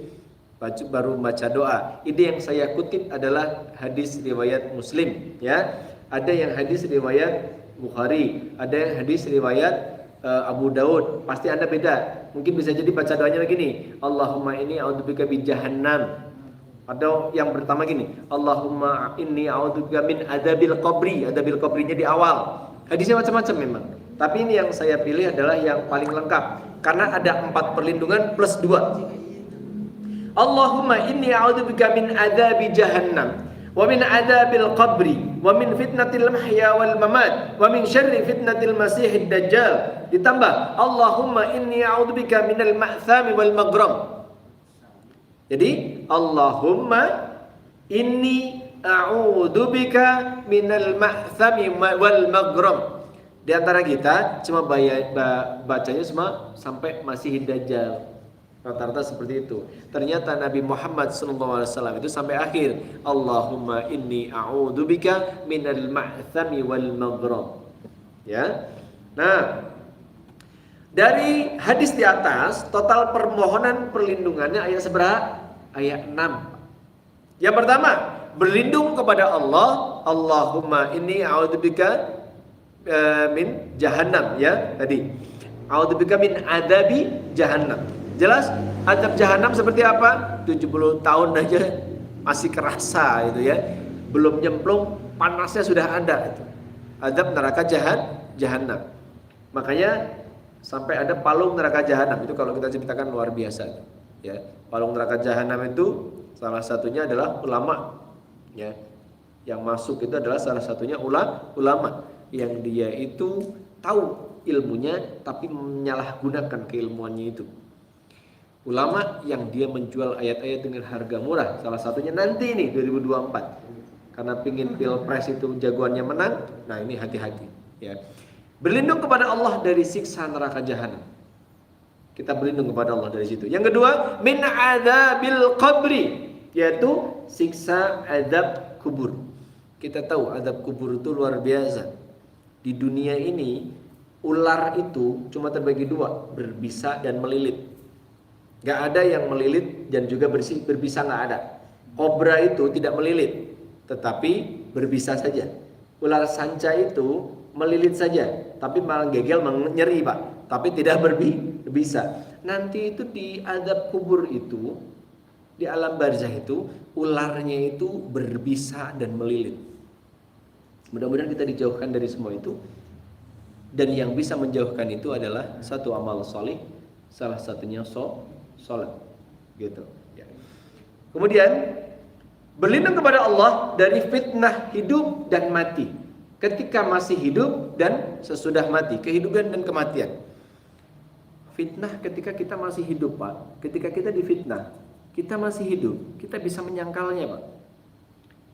Baru baca doa. Ini yang saya kutip adalah hadis riwayat Muslim, ya. Ada yang hadis riwayat Bukhari, ada yang hadis riwayat Abu Daud. Pasti Anda beda. Mungkin bisa jadi baca doanya begini, Allahumma inni a'udzubika min jahannam. Ada yang pertama gini, Allahumma inni a'udzubika min adzabil qabri. Adzabil qabrinya di awal. Hadisnya macam-macam memang. Tapi ini yang saya pilih adalah yang paling lengkap karena ada 4 perlindungan plus 2. Allahumma inni a'udzubika min adzabi jahannam wa min adzabil qabri wa min fitnatil mahya wal mamat wa min syarri fitnatil masiihid dajjal. Ditambah Allahumma inni a'udzubika minal ma'thami wal maghram. Jadi Allahumma inni a'udzubika minal ma'thami wal maghram. Di antara kita cuma bacanya cuma sampai Masiihid Dajjal. Rata-rata seperti itu. Ternyata Nabi Muhammad SAW itu sampai akhir, Allahumma inni a'udzubika minal ma'thami wal maghram. Ya. Nah, dari hadis di atas, total permohonan perlindungannya ayat seberapa? Ayat 6. Yang pertama, berlindung kepada Allah, Allahumma inni a'udzubika min jahannam, ya tadi. A'udzubika min adabi jahannam. Jelas? Azab jahannam seperti apa? 70 tahun aja masih kerasa itu ya. Belum nyemplung, panasnya sudah ada itu. Azab neraka jahannam. Makanya sampai ada palung neraka jahanam itu kalau kita ceritakan luar biasa ya. Palung neraka jahanam itu salah satunya adalah ulama ya. Yang masuk itu adalah salah satunya ulama yang dia itu tahu ilmunya tapi menyalahgunakan keilmuannya itu. Ulama yang dia menjual ayat-ayat dengan harga murah. Salah satunya nanti ini 2024. Karena pingin pilpres itu jagoannya menang. Nah, ini hati-hati ya. Berlindung kepada Allah dari siksa neraka jahanam. Kita berlindung kepada Allah dari situ. Yang kedua, min adzabil qabri, yaitu siksa azab kubur. Kita tahu azab kubur itu luar biasa. Di dunia ini ular itu cuma terbagi 2, berbisa dan melilit. Gak ada yang melilit dan juga berbisa, gak ada. Kobra itu tidak melilit, tetapi berbisa saja. Ular sanca itu melilit saja, tapi malah gegel nyeri, Pak. Tapi tidak berbisa. Nanti itu di azab kubur itu, di alam barzah itu, ularnya itu berbisa dan melilit. Mudah-mudahan kita dijauhkan dari semua itu. Dan yang bisa menjauhkan itu adalah satu amal soleh, salah satunya sholat, gitu. Ya. Kemudian berlindung kepada Allah dari fitnah hidup dan mati. Ketika masih hidup dan sesudah mati, kehidupan dan kematian. Fitnah ketika kita masih hidup, Pak. Ketika kita difitnah, kita masih hidup, kita bisa menyangkalnya, Pak.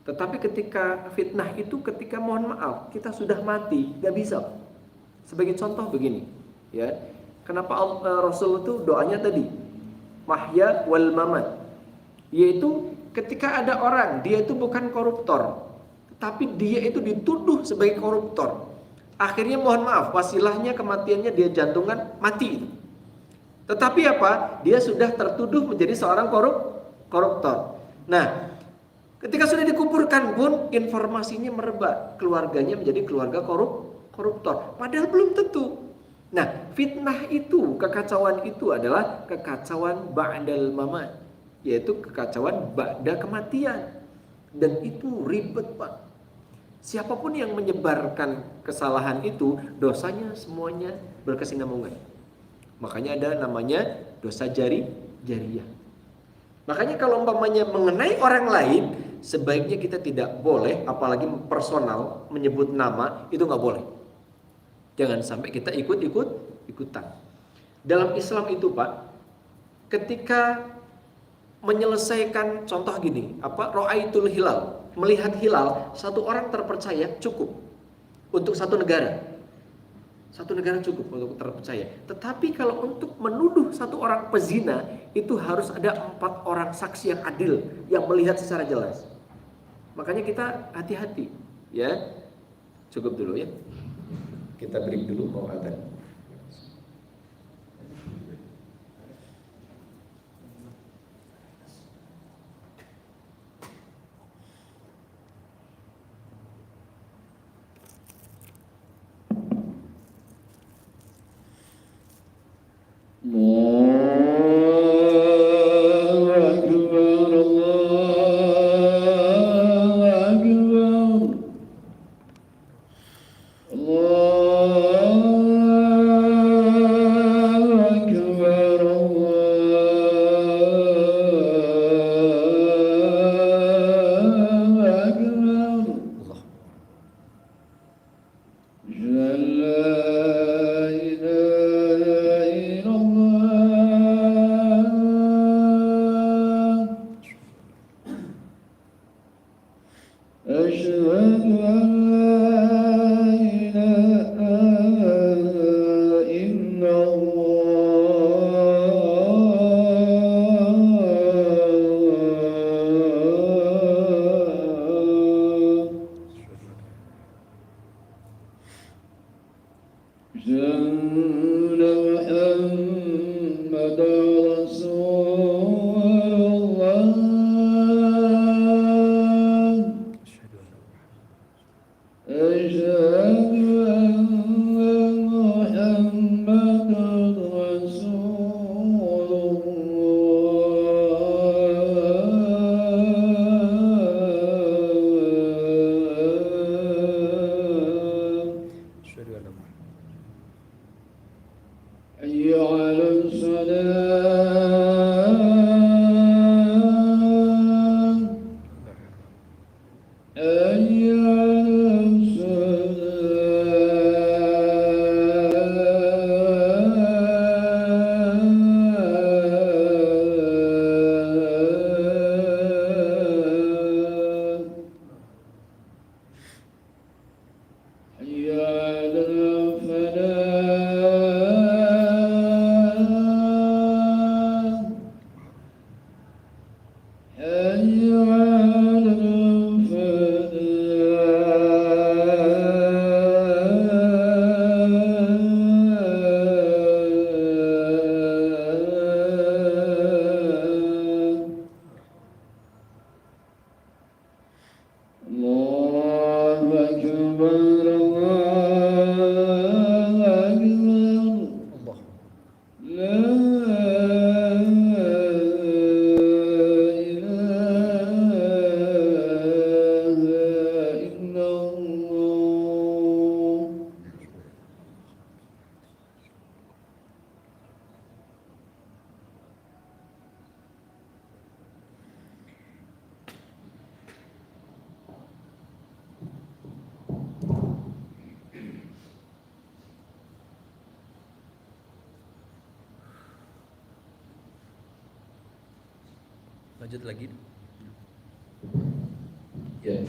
Tetapi ketika fitnah itu ketika mohon maaf, kita sudah mati, gak bisa, Pak. Sebagai contoh begini, ya. Kenapa Rasul itu doanya tadi mahya wal mamat, yaitu ketika ada orang dia itu bukan koruptor, tapi dia itu dituduh sebagai koruptor. Akhirnya mohon maaf, wasilahnya kematiannya dia jantungan mati. Tetapi apa? Dia sudah tertuduh menjadi seorang koruptor. Nah, ketika sudah dikuburkan pun informasinya merebak, keluarganya menjadi keluarga koruptor. Padahal belum tentu. Nah, fitnah itu, kekacauan itu adalah kekacauan ba'dal mamat, yaitu kekacauan ba'da kematian. Dan itu ribet, Pak. Siapapun yang menyebarkan kesalahan itu, dosanya semuanya berkesinambungan. Makanya ada namanya dosa jariyah. Makanya kalau umpamanya mengenai orang lain, sebaiknya kita tidak boleh, apalagi personal, menyebut nama, itu nggak boleh. Jangan sampai kita ikutan. Dalam Islam itu, Pak, ketika menyelesaikan contoh gini, ra'aitul hilal, melihat hilal, satu orang terpercaya cukup untuk satu negara. Satu negara cukup untuk terpercaya. Tetapi kalau untuk menuduh satu orang pezina, itu harus ada 4 orang saksi yang adil, yang melihat secara jelas. Makanya kita hati-hati, ya. Cukup dulu ya. Kita break dulu mau adzan. Lanjut lagi. Ya.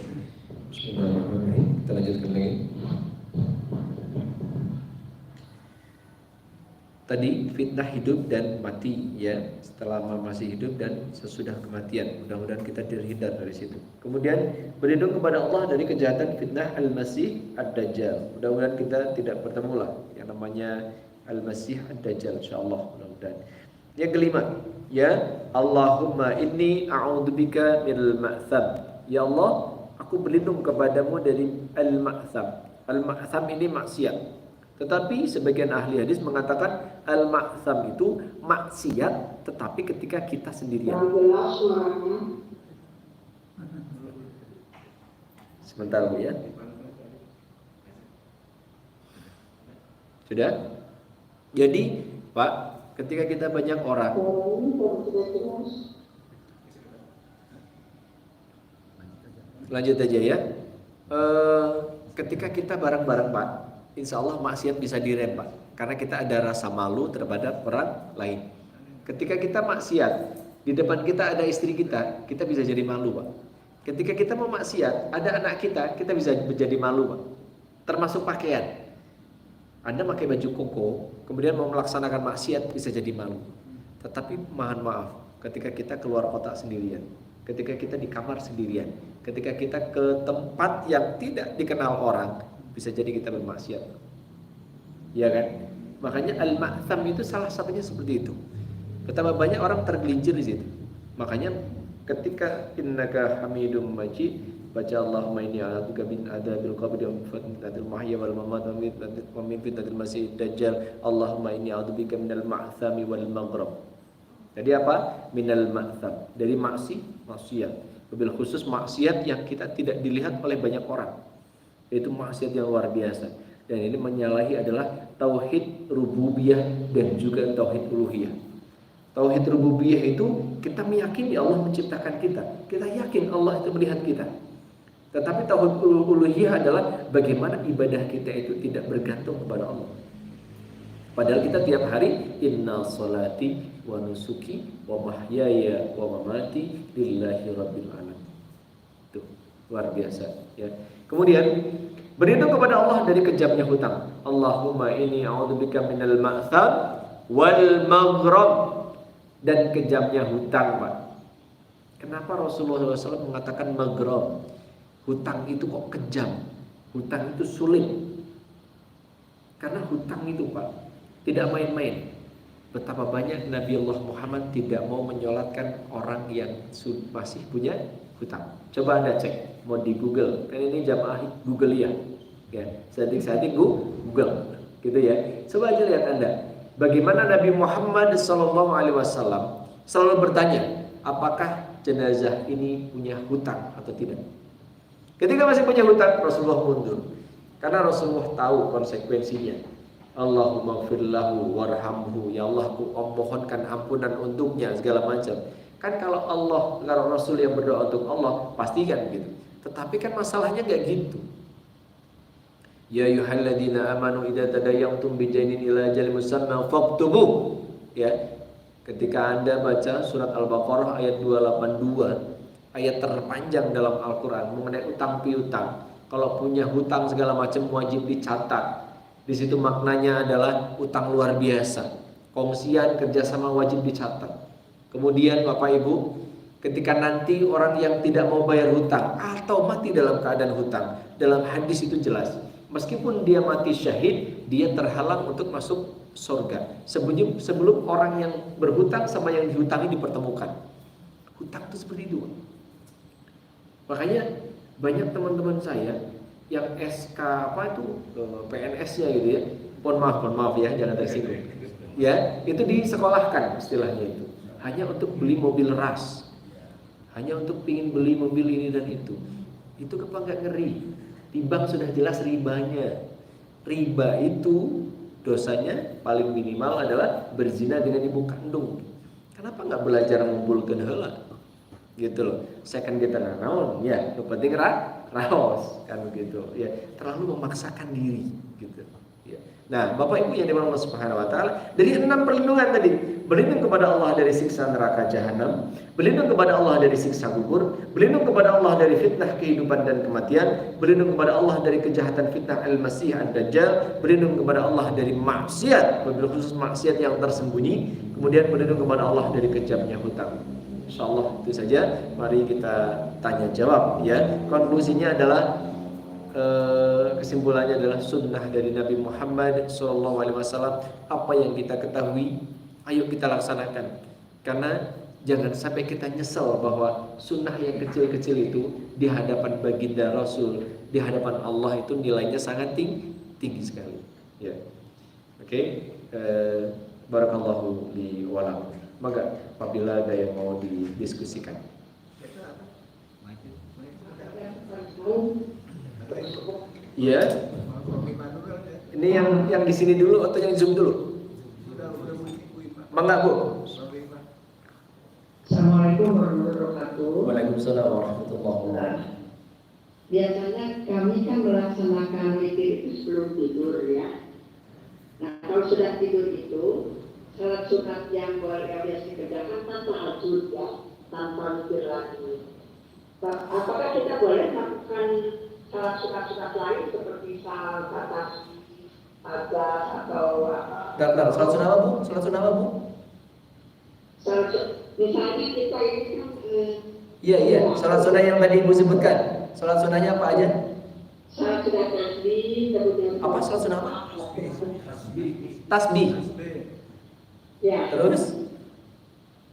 Bismillahirrahmanirrahim. Kita lanjutkan lagi. Tadi fitnah hidup dan mati, ya, selama masih hidup dan sesudah kematian. Mudah-mudahan kita terhindar dari situ. Kemudian berlindung kepada Allah dari kejahatan fitnah Al-Masih Ad-Dajjal. Mudah-mudahan kita tidak bertemu lah yang namanya Al-Masih Ad-Dajjal, insyaallah. Mudah-mudahan. Yang kelima, ya, Allahumma inni a'udzubika minal ma'tham. Ya Allah, aku berlindung kepadamu dari al-ma'tham. Al-ma'tham ini maksiat. Tetapi sebagian ahli hadis mengatakan al-ma'tham itu maksiat tetapi ketika kita sendirian. Sebentar Bu ya. Sudah? Jadi, Pak, ketika kita banyak orang, lanjut aja ya. Ketika kita bareng-bareng Pak, insya Allah maksiat bisa direm Pak, karena kita ada rasa malu terhadap orang lain. Ketika kita maksiat, di depan kita ada istri kita bisa jadi malu Pak. Ketika kita mau maksiat, ada anak kita bisa menjadi malu Pak. Termasuk pakaian. Anda pakai baju koko, kemudian mau melaksanakan maksiat bisa jadi malu. Tetapi mohon maaf, ketika kita keluar kota sendirian, ketika kita di kamar sendirian, ketika kita ke tempat yang tidak dikenal orang, bisa jadi kita bermaksiat. Ya kan? Makanya al-ma'tham itu salah satunya seperti itu. Betapa banyak orang tergelincir di situ. Makanya ketika innaka hamidum majid, baca Allahumma inni a'udzubika min adzabil qabri wa min fitnatil mahya wal mamat wa min fitnatil masiihid dajjal. Allahumma inni a'udzubika minal ma'thami wal maghrib. Jadi apa? Minal ma'tham. Dari maksiat. Wabil khusus maksiat yang kita tidak dilihat oleh banyak orang. Itu maksiat yang luar biasa. Dan ini menyalahi adalah tauhid rububiyah dan juga tauhid uluhiyah. Tauhid rububiyah itu kita meyakini Allah menciptakan kita. Kita yakin Allah itu melihat kita. Tetapi tauhid uluhiyah adalah bagaimana ibadah kita itu tidak bergantung kepada Allah. Padahal kita tiap hari inna salati wa nusuki wa mahyaya wa mamati lillahi rabbil alamin. Tuh, luar biasa ya. Kemudian berlindung kepada Allah dari kejamnya hutang. Allahumma inni a'udzubika minal ma'tham wal maghrib, dan kejamnya hutang, Pak. Kenapa Rasulullah SAW mengatakan maghrib? Hutang itu kok kejam? Hutang itu sulit. Karena hutang itu, Pak, tidak main-main. Betapa banyak Nabi Allah Muhammad tidak mau menyolatkan orang yang masih punya hutang. Coba Anda cek, mau di Google. Kan ini jamaah Google ya. Setting Google, gitu ya. Coba aja lihat Anda, bagaimana Nabi Muhammad SAW selalu bertanya, apakah jenazah ini punya hutang atau tidak? Ketika masih punya hutang, Rasulullah mundur, karena Rasulullah tahu konsekuensinya. Allahumma firlahu warhamhu, ya Allah, ku mohonkan ampunan untuknya, segala macam. Kan kalau Rasul yang berdoa untuk Allah, pastikan gitu. Tetapi kan masalahnya gak gitu. Ya ayyuhalladzina amanu idza tadayantum bidainin ila ajalin musamma faktubuh. Ya. Ketika Anda baca surat Al-Baqarah ayat 282, ayat terpanjang dalam Al-Qur'an mengenai utang piutang. Kalau punya hutang segala macam wajib dicatat. Di situ maknanya adalah utang luar biasa. Kongsian kerjasama wajib dicatat. Kemudian Bapak Ibu, ketika nanti orang yang tidak mau bayar hutang atau mati dalam keadaan hutang, dalam hadis itu jelas, meskipun dia mati syahid, dia terhalang untuk masuk surga sebelum orang yang berhutang sama yang dihutangi dipertemukan. Hutang itu seperti itu. Makanya banyak teman-teman saya yang SK PNS-nya gitu ya. Mohon maaf ya, jangan tersinggung. Ya, itu disekolahkan istilahnya itu. Hanya untuk beli mobil ras. Hanya untuk pingin beli mobil ini dan itu. Itu apa enggak ngeri? Di bank sudah jelas ribanya. Riba itu dosanya paling minimal adalah berzina dengan ibu kandung. Kenapa nggak belajar ngumpulkeun heula? Gitu loh. Second kita naon ya, yang penting raos kan begitu. Ya, terlalu memaksakan diri gitu. Ya. Nah, Bapak Ibu yang dimana Allah Subhanahu wa taala, dari 6 perlindungan tadi, berlindung kepada Allah dari siksa neraka jahanam, berlindung kepada Allah dari siksa kubur, berlindung kepada Allah dari fitnah kehidupan dan kematian, berlindung kepada Allah dari kejahatan fitnah al-masih ad-dajjal, berlindung kepada Allah dari maksiat, wabil khusus maksiat yang tersembunyi, kemudian berlindung kepada Allah dari kejamnya hutang. Insyaallah itu saja, mari kita tanya jawab ya. Konklusinya adalah kesimpulannya adalah sunnah dari Nabi Muhammad SAW. Apa yang kita ketahui, ayo kita laksanakan. Karena jangan sampai kita nyesel bahwa sunnah yang kecil-kecil itu di hadapan baginda Rasul, di hadapan Allah itu nilainya sangat tinggi sekali. Ya, oke. Barakallahu li wa lakum. Maka apabila ada yang mau didiskusikan. Iya. Ini yang di sini dulu atau yang Zoom dulu? Mangga, Bu. Assalamualaikum warahmatullahi wabarakatuh. Waalaikumsalam warahmatullahi wabarakatuh. Biasanya kami kan melaksanakan witir itu sebelum tidur ya. Nah, kalau sudah tidur itu salat sunat yang biasa dikerjakan tanpa tahajud ya, tanpa witir lagi. Apakah kita boleh melakukan salat sunat lain seperti salat tasbih atas atau Bentar, salat sunnah apa Bu? Salat sunnah apa Bu? misalnya kita ini kan Iya, salat sunnah yang tadi Ibu sebutkan. Salat sunnahnya apa aja? salat sunnah tasbih, kemudian Apa salat sunnah apa? Tasbih. ya. Terus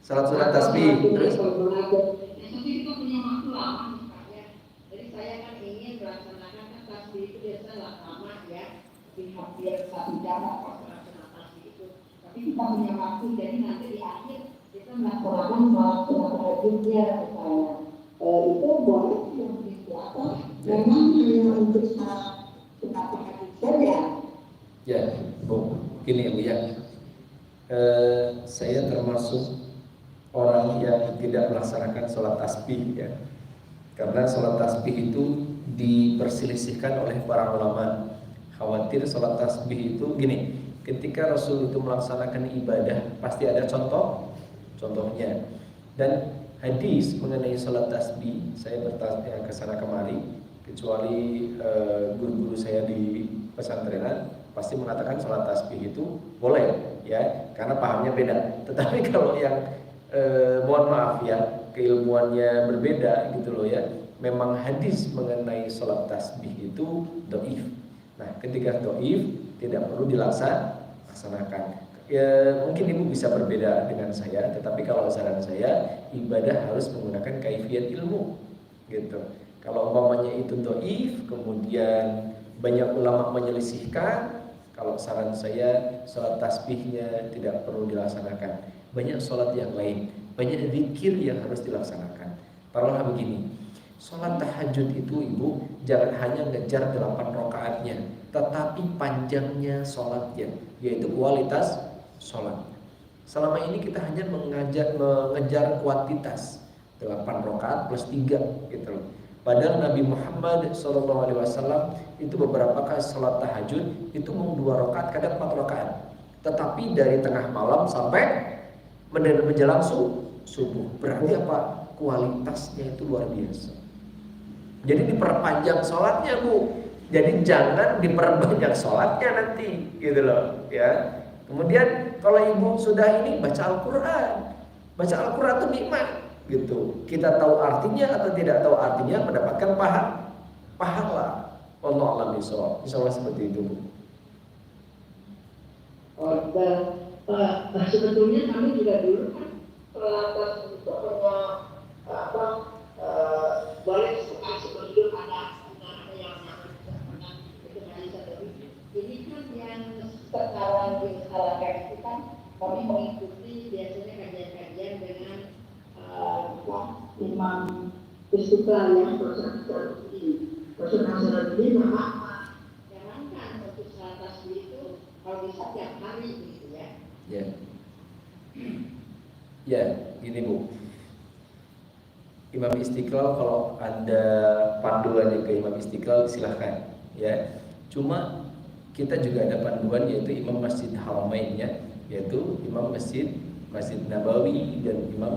salat sunnah tasbih. Terus kita punya waktu lama misalnya. Jadi saya kan ingin melaksanakan kan tasbih itu biasanya lama ya, hampir 1 jam apa salat sunnah tasbih itu. Tapi kita punya waktu, jadi nanti di akhir kita melaksanakan salat sunnah tahajudnya misalnya. Itu boleh yang begitu atau memang hanya untuk salat sunnah tahajud saja. Ya, Bu. Gini Bu ya. Saya termasuk orang yang tidak melaksanakan sholat tasbih ya, karena sholat tasbih itu diperselisihkan oleh para ulama. Khawatir sholat tasbih itu gini, ketika Rasul itu melaksanakan ibadah pasti ada contohnya, dan hadis mengenai sholat tasbih saya bertanya ke sana kemari, kecuali guru-guru saya di pesantrenan pasti mengatakan sholat tasbih itu boleh ya, karena pahamnya beda. Tetapi kalau yang mohon maaf ya, keilmuannya berbeda gitu loh ya, memang hadis mengenai sholat tasbih itu dhaif. Nah, ketika dhaif tidak perlu dilaksanakan. Ya, mungkin Ibu bisa berbeda dengan saya, tetapi kalau saran saya, ibadah harus menggunakan kaifiyat ilmu gitu. Kalau umpamanya itu dhaif, kemudian banyak ulama menyelisihkan, kalau saran saya sholat tasbihnya tidak perlu dilaksanakan. Banyak sholat yang lain, banyak zikir yang harus dilaksanakan. Taruhlah begini, sholat tahajud itu Ibu jangan hanya ngejar 8 rakaatnya, tetapi panjangnya sholatnya, yaitu kualitas sholat. Selama ini kita hanya mengejar kuantitas 8 rakaat plus 3 gitu loh. Padahal Nabi Muhammad SAW itu beberapa kali sholat tahajud itu mau 2 rakaat, kadang 4 rakaat. Tetapi dari tengah malam sampai menjelang subuh. Berarti apa? Kualitasnya itu luar biasa. Jadi diperpanjang sholatnya Bu. Jadi jangan diperbanyak sholatnya nanti, gitu loh. Ya. Kemudian kalau Ibu sudah ini baca Al-Quran. Baca Al-Quran itu nikmat. Gitu. Kita tahu artinya atau tidak tahu artinya mendapatkan pahala. Wallahu a'lam bishawab. Insyaallah seperti itu, Bu. Sebetulnya kami juga dulu kan terlambat untuk boleh sebelum ada yang itu bisa lebih. Ini kan yang sekarang disalahkan itu kan kami mengikuti biasanya kajian-kajian dengan Imam Istiqlal yang personal ini memang jangankan untuk salat tasbih itu kalau bisa tiap hari gitu ya. Ya, gini Bu. Imam Istiqlal kalau ada panduannya ke Imam Istiqlal silahkan ya. Cuma kita juga ada panduan yaitu Imam Masjid Haramain ya, yaitu Imam Masjid Nabawi dan Imam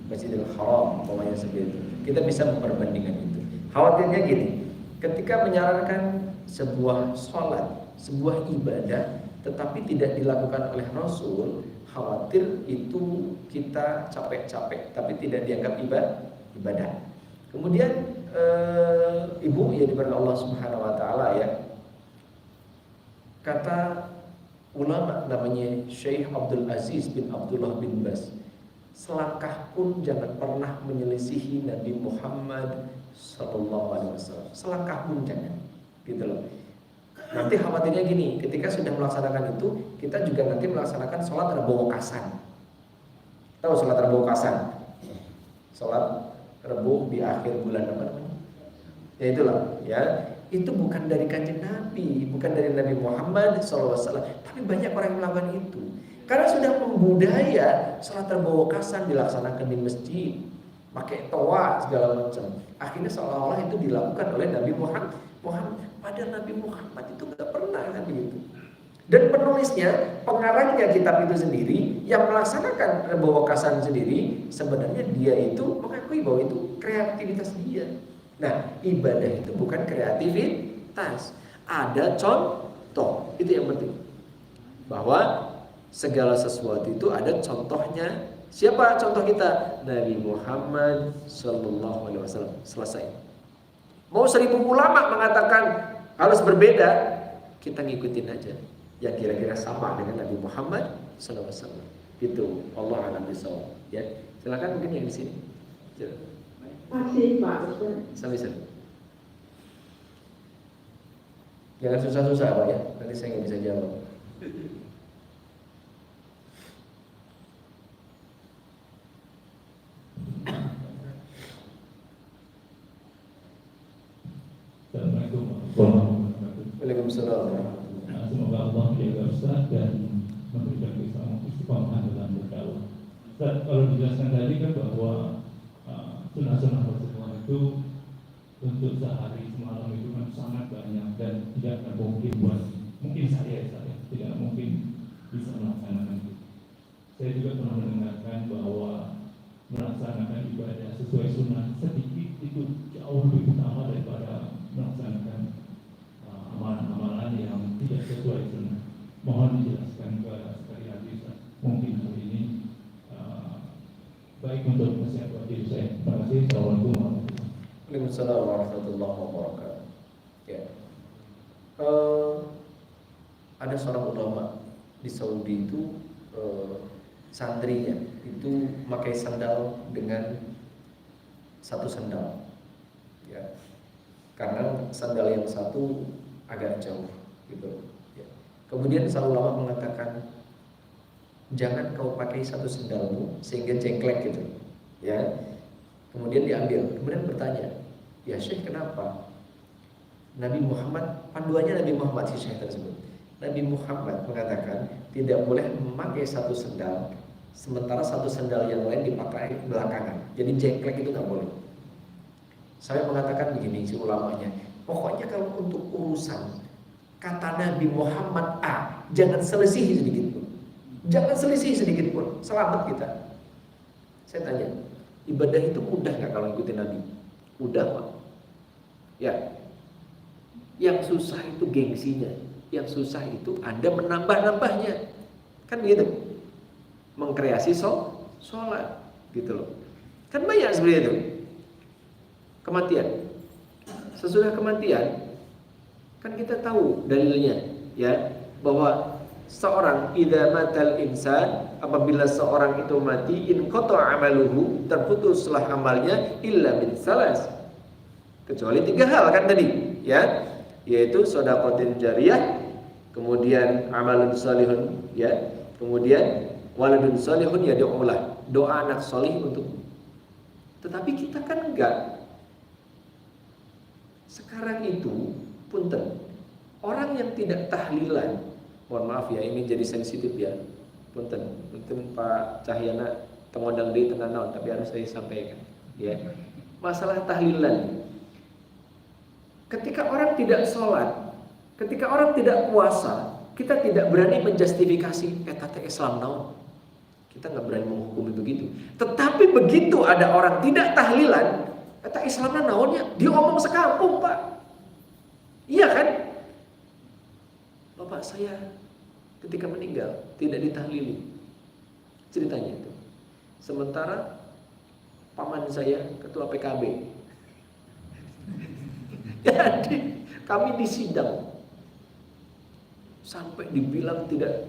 Masjidil Haram, umpamanya seperti itu. Kita bisa memperbandingkan itu. Khawatirnya gini, ketika menyarankan sebuah sholat, sebuah ibadah, tetapi tidak dilakukan oleh Rasul, khawatir itu kita capek-capek, tapi tidak dianggap ibadah. Kemudian Ibu ya diberkahi Allah Subhanahu Wa Taala ya, kata ulama namanya Syekh Abdul Aziz bin Abdullah bin Bas, selangkah pun jangan pernah menyelisihi Nabi Muhammad SAW. Selangkah pun jangan, gitu loh. Nanti khawatirnya gini, ketika sudah melaksanakan itu, kita juga nanti melaksanakan sholat Rebo Kasan. Tahu sholat Rebo Kasan? Sholat Rebo di akhir bulan apa namanya? Ya itulah, ya. Itu bukan dari kanjeng Nabi, bukan dari Nabi Muhammad SAW, tapi banyak orang yang melakukan itu. Karena sudah membudaya sholat Rebo Kasan dilaksanakan di masjid, pakai toa segala macam. Akhirnya seolah-olah itu dilakukan oleh Nabi Muhammad. Padahal Nabi Muhammad itu nggak pernah kan begitu. Dan penulisnya, pengarangnya kitab itu sendiri yang melaksanakan Rebo Kasan sendiri, sebenarnya dia itu mengakui bahwa itu kreativitas dia. Nah, ibadah itu bukan kreativitas. Ada contoh. Itu yang penting. Bahwa segala sesuatu itu ada contohnya. Siapa contoh kita? Nabi Muhammad Sallallahu Alaihi Wasallam. Selesai. Mau 1000 ulama mengatakan harus berbeda, kita ngikutin aja yang kira-kira sama dengan Nabi Muhammad Sallallahu Alaihi Wasallam. Itu Allah alam bisawab. Ya, silakan mungkin yang di sini. Masih Pak Ustaz. Sama-sama. Jangan susah-susah Pak ya, nanti saya nggak bisa jawab. Assalamualaikum warahmatullahi wabarakatuh. Waalaikumsalam. Semoga Allah menjaga Ustaz dan memberikan istiqomah dalam berdakwah. Ustaz, kalau dijelaskan tadi kan bahwa sunnah-sunnah Rasulullah itu untuk sehari semalam itu kan sangat banyak dan tidak mungkin buat mungkin saya tidak mungkin bisa melaksanakan itu. Saya juga pernah mendengarkan bahwa melaksanakan ibadah sesuai sunnah sedikit itu jauh lebih utama daripada melaksanakan amalan-amalan yang tidak sesuai sunnah. Mohon dijelaskan sekali lagi Ustaz. Mungkin hal ini baik untuk kesehatan diri saya. Terima kasih. Assalamualaikum warahmatullahi wabarakatuh. Waalaikumsalam warahmatullahi wabarakatuh. Ya. Ada seorang ulama di Saudi itu santrinya itu pakai sandal dengan satu sandal. Ya. Karena sandal yang satu agak jauh gitu. Ya. Kemudian sang ulama mengatakan, jangan kau pakai satu sandalmu sehingga jengklek gitu. Ya. Kemudian diambil. Kemudian bertanya, ya Syekh kenapa? Nabi Muhammad, panduannya Nabi Muhammad si Syekh tersebut. Nabi Muhammad mengatakan tidak boleh memakai satu sandal sementara satu sandal yang lain dipakai belakangan. Jadi jengklek itu nggak boleh. Saya mengatakan begini si ulamanya, pokoknya kalau untuk urusan kata Nabi Muhammad A, jangan selisih sedikit pun. Jangan selisih sedikit pun, selamat kita. Saya tanya, ibadah itu mudah nggak kalau ikutin Nabi? Mudah Pak. Ya. Yang susah itu gengsinya. Yang susah itu Anda menambah-nambahnya. Kan gitu. Mengkreasi sholat gitu loh. Kan banyak seperti itu. Kematian. Sesudah kematian kan kita tahu dalilnya ya, bahwa seorang idza matal insan, apabila seorang itu mati, in qata amaluhu, terputuslah amalnya illa min salas, kecuali 3 hal kan tadi ya, yaitu shadaqatin jariyah, kemudian amalun salihun ya, kemudian waladun salihun yad'ulah, doa anak salih untuk. Tetapi kita kan enggak. Sekarang itu punten, orang yang tidak tahlilan, mohon maaf ya, ini jadi sensitif ya. Punten Pak Cahyana tengondang deui tengah naon, tapi harus saya sampaikan ya. Masalah tahlilan. Ketika orang tidak sholat, ketika orang tidak puasa, kita tidak berani menjustifikasi eta teh Islam naon. Kita nggak berani menghukumi begitu. Tetapi begitu ada orang tidak tahlilan, eta Islamna naonnya, dia omong sekampung Pak. Iya kan? Bapak saya ketika meninggal tidak ditahlili, ceritanya itu. Sementara paman saya ketua PKB. Jadi kami disidang sampai dibilang tidak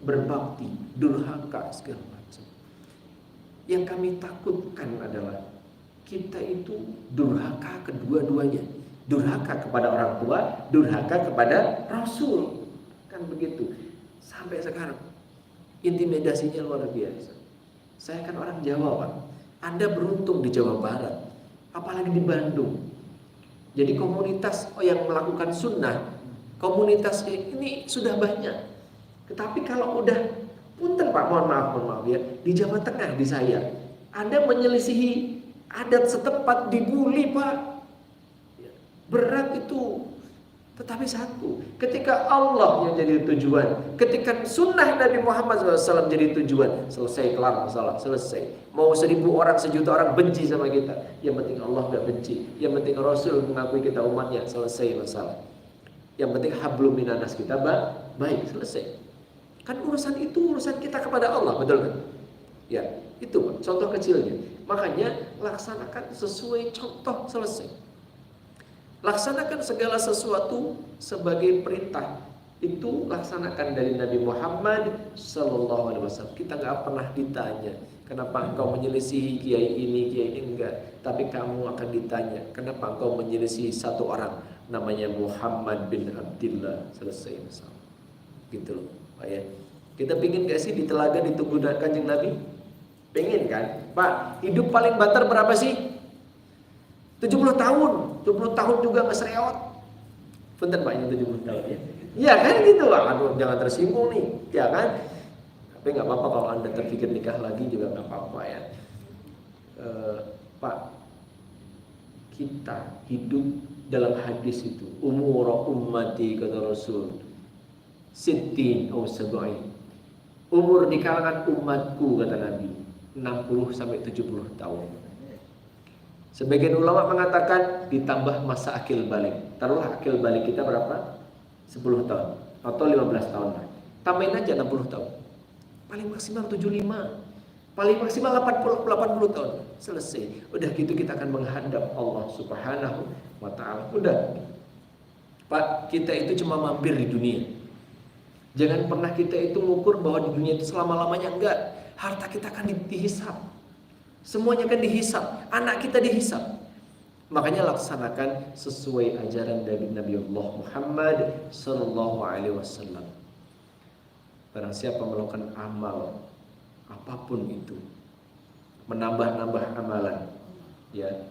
berbakti, durhaka segala macam. Yang kami takutkan adalah kita itu durhaka kedua-duanya. Durhaka kepada orang tua, durhaka kepada Rasul. Kan begitu. Sampai sekarang intimidasinya luar biasa. Saya kan orang Jawa Pak. Anda beruntung di Jawa Barat, apalagi di Bandung. Jadi komunitas yang melakukan sunnah, komunitas ini sudah banyak. Tetapi kalau udah, punten Pak, mohon maaf ya, di Jawa Tengah di saya, Anda menyelisihi adat setempat dibully Pak. Berat itu. Tetapi satu, ketika Allah yang jadi tujuan, ketika sunnah Nabi Muhammad SAW jadi tujuan, selesai, kelar masalah, selesai. Mau 1000 orang, 1 juta orang benci sama kita, yang penting Allah gak benci, yang penting Rasul mengakui kita umatnya, selesai masalah. Yang penting hablum minanas kita baik, selesai. Kan urusan itu urusan kita kepada Allah, betul kan? Ya, itu Pak, contoh kecilnya. Makanya laksanakan sesuai contoh, selesai. Laksanakan segala sesuatu sebagai perintah. Itu laksanakan dari Nabi Muhammad Sallallahu Alaihi Wasallam. Kita nggak pernah ditanya kenapa engkau menyelisihi kiai ini enggak, tapi kamu akan ditanya kenapa engkau menyelisihi satu orang namanya Muhammad bin Abdullah. Selesai masalah. Gitu loh, Pak ya. Kita pingin gak sih di telaga ditunggu Kanjeng Nabi? Pengen kan? Pak, hidup paling banter berapa sih? 70 tahun. 70 tahun juga nggak sereot. Punten Pak, ini 70 tahun ya. Ya kan gitu Pak. Aduh, jangan tersinggung nih, ya kan? Tapi nggak apa-apa kalau Anda terpikir nikah lagi juga nggak apa-apa ya. Pak, kita hidup dalam hadis itu, umur ummati kata Rasul, sittin atau sab'in. Umur di kalangan umatku kata Nabi, 60 sampai 70 tahun. Sebagian ulama mengatakan ditambah masa akil balik. Taruhlah akil balik kita berapa? 10 tahun atau 15 tahun lah. Tambahin aja 60 tahun. Paling maksimal 75. Paling maksimal 80 tahun. Selesai. Udah gitu kita akan menghadap Allah Subhanahu wa taala. Udah. Pak, kita itu cuma mampir di dunia. Jangan pernah kita itu mengukur bahwa di dunia itu selama-lamanya, enggak. Harta kita akan dihisab. Semuanya akan dihisab. Anak kita dihisab. Makanya laksanakan sesuai ajaran dari Nabi Allah Muhammad Sallallahu Alaihi Wasallam. Barang siapa melakukan amal apapun itu, menambah-nambah amalan, ya,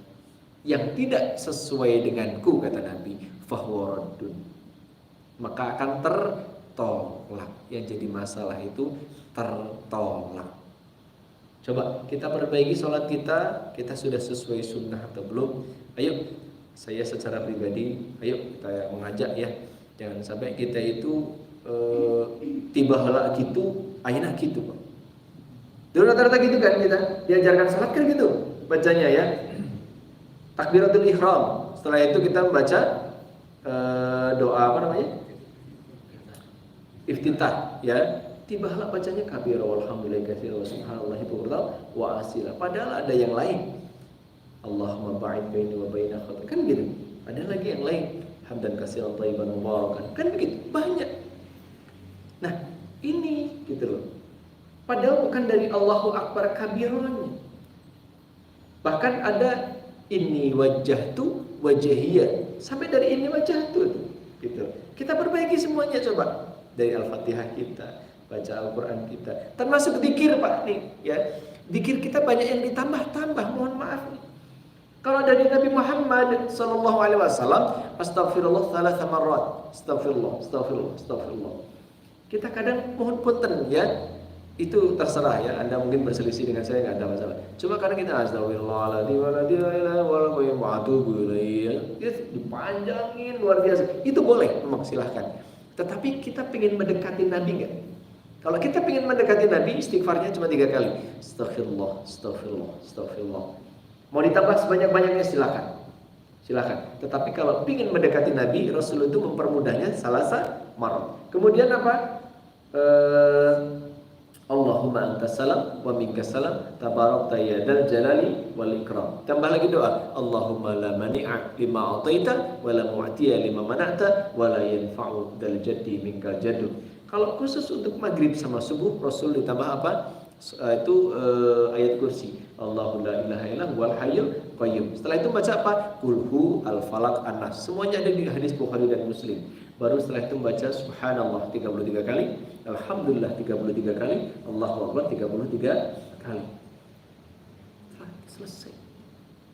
yang tidak sesuai denganku kata Nabi, fahuwa raddun, maka akan tertolak. Yang jadi masalah itu tertolak. Coba kita perbaiki sholat kita sudah sesuai sunnah atau belum? Ayo, saya secara pribadi, ayo kita mengajak ya, jangan sampai kita itu tiba hala gitu, ayeuna gitu Pak. Dulu rata-rata gitu kan kita diajarkan sholat kan gitu bacanya ya, takbiratul ihram. Setelah itu kita membaca doa apa namanya? Iftitah ya. Tibalah bacanya kabira walhamdulillahi katsira wa subhanallahi bukratan wa asila. Padahal ada yang lain. Allahumma ba'id baini wa baina khataaya. Kan gitu. Ada lagi yang lain. Hamdan katsiran thayyiban mubarakan. Kan begitu. Banyak. Nah, ini gitu loh. Padahal bukan dari Allahu Akbar kabiranya. Bahkan ada inni wajjahtu wajhiyya. Sampai dari inni wajjahtu gitu. Kita perbaiki semuanya coba. Dari Al-Fatihah kita, baca Al-Quran kita, termasuk zikir Pak nih ya. Zikir kita banyak yang ditambah-tambah, mohon maaf nih. Kalau dari Nabi Muhammad sallallahu alaihi wasallam, astagfirullah 3 marrat, astagfirullah. Kita kadang mohon punten ya. Itu terserah ya, Anda mungkin berselisih dengan saya, enggak ada masalah. Cuma kadang kita astagfirullahaladzim wa la ilaha illallah wa atubu ilaihi. Dipanjangin luar biasa. Itu boleh, memang silahkan. Tetapi kita ingin mendekati Nabi enggak? Kalau kita ingin mendekati Nabi, istighfarnya cuma 3 kali. Astagfirullah. Mau ditambah sebanyak-banyaknya silakan. Tetapi kalau ingin mendekati Nabi, Rasul itu mempermudahnya salasa marrat. Kemudian apa? Allahumma antas salam wa minkas salam tabarakta ya dzal jalali wal ikram. Tambah lagi doa, Allahumma la mani'a lima ataita wa la mu'tiya lima mana'ta wa la yanfa'u dzal jaddi minkal jaddu. Kalau khusus untuk maghrib sama subuh, Rasul ditambah apa? Itu ayat kursi. Allahu la ilaha illa huwal hayyul qayyum. Setelah itu baca apa? Qulhu al-falaq an-nas. Semuanya ada di hadis Bukhari dan Muslim. Baru setelah itu baca subhanallah 33 kali, alhamdulillah 33 kali, Allahu akbar 33 kali. Selesai.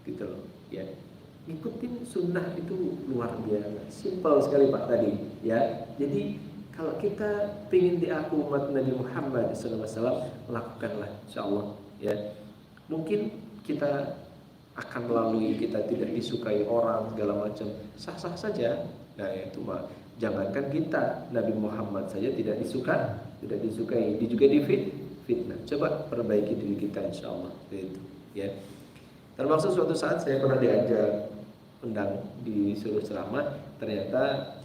Gitu loh, ya. Ngikutin sunnah itu luar biasa. Simpel sekali Pak tadi, ya. Jadi kalau kita ingin diaku umat Nabi Muhammad SAW, lakukanlah insyaallah ya. Mungkin kita akan melalui kita tidak disukai orang segala macam, sah-sah saja. Nah itu mah jangankan kita, Nabi Muhammad saja tidak disukai, dia juga difitnah. Coba perbaiki diri kita insyaallah itu ya. Termasuk suatu saat saya pernah diajak undang disuruh ceramah, ternyata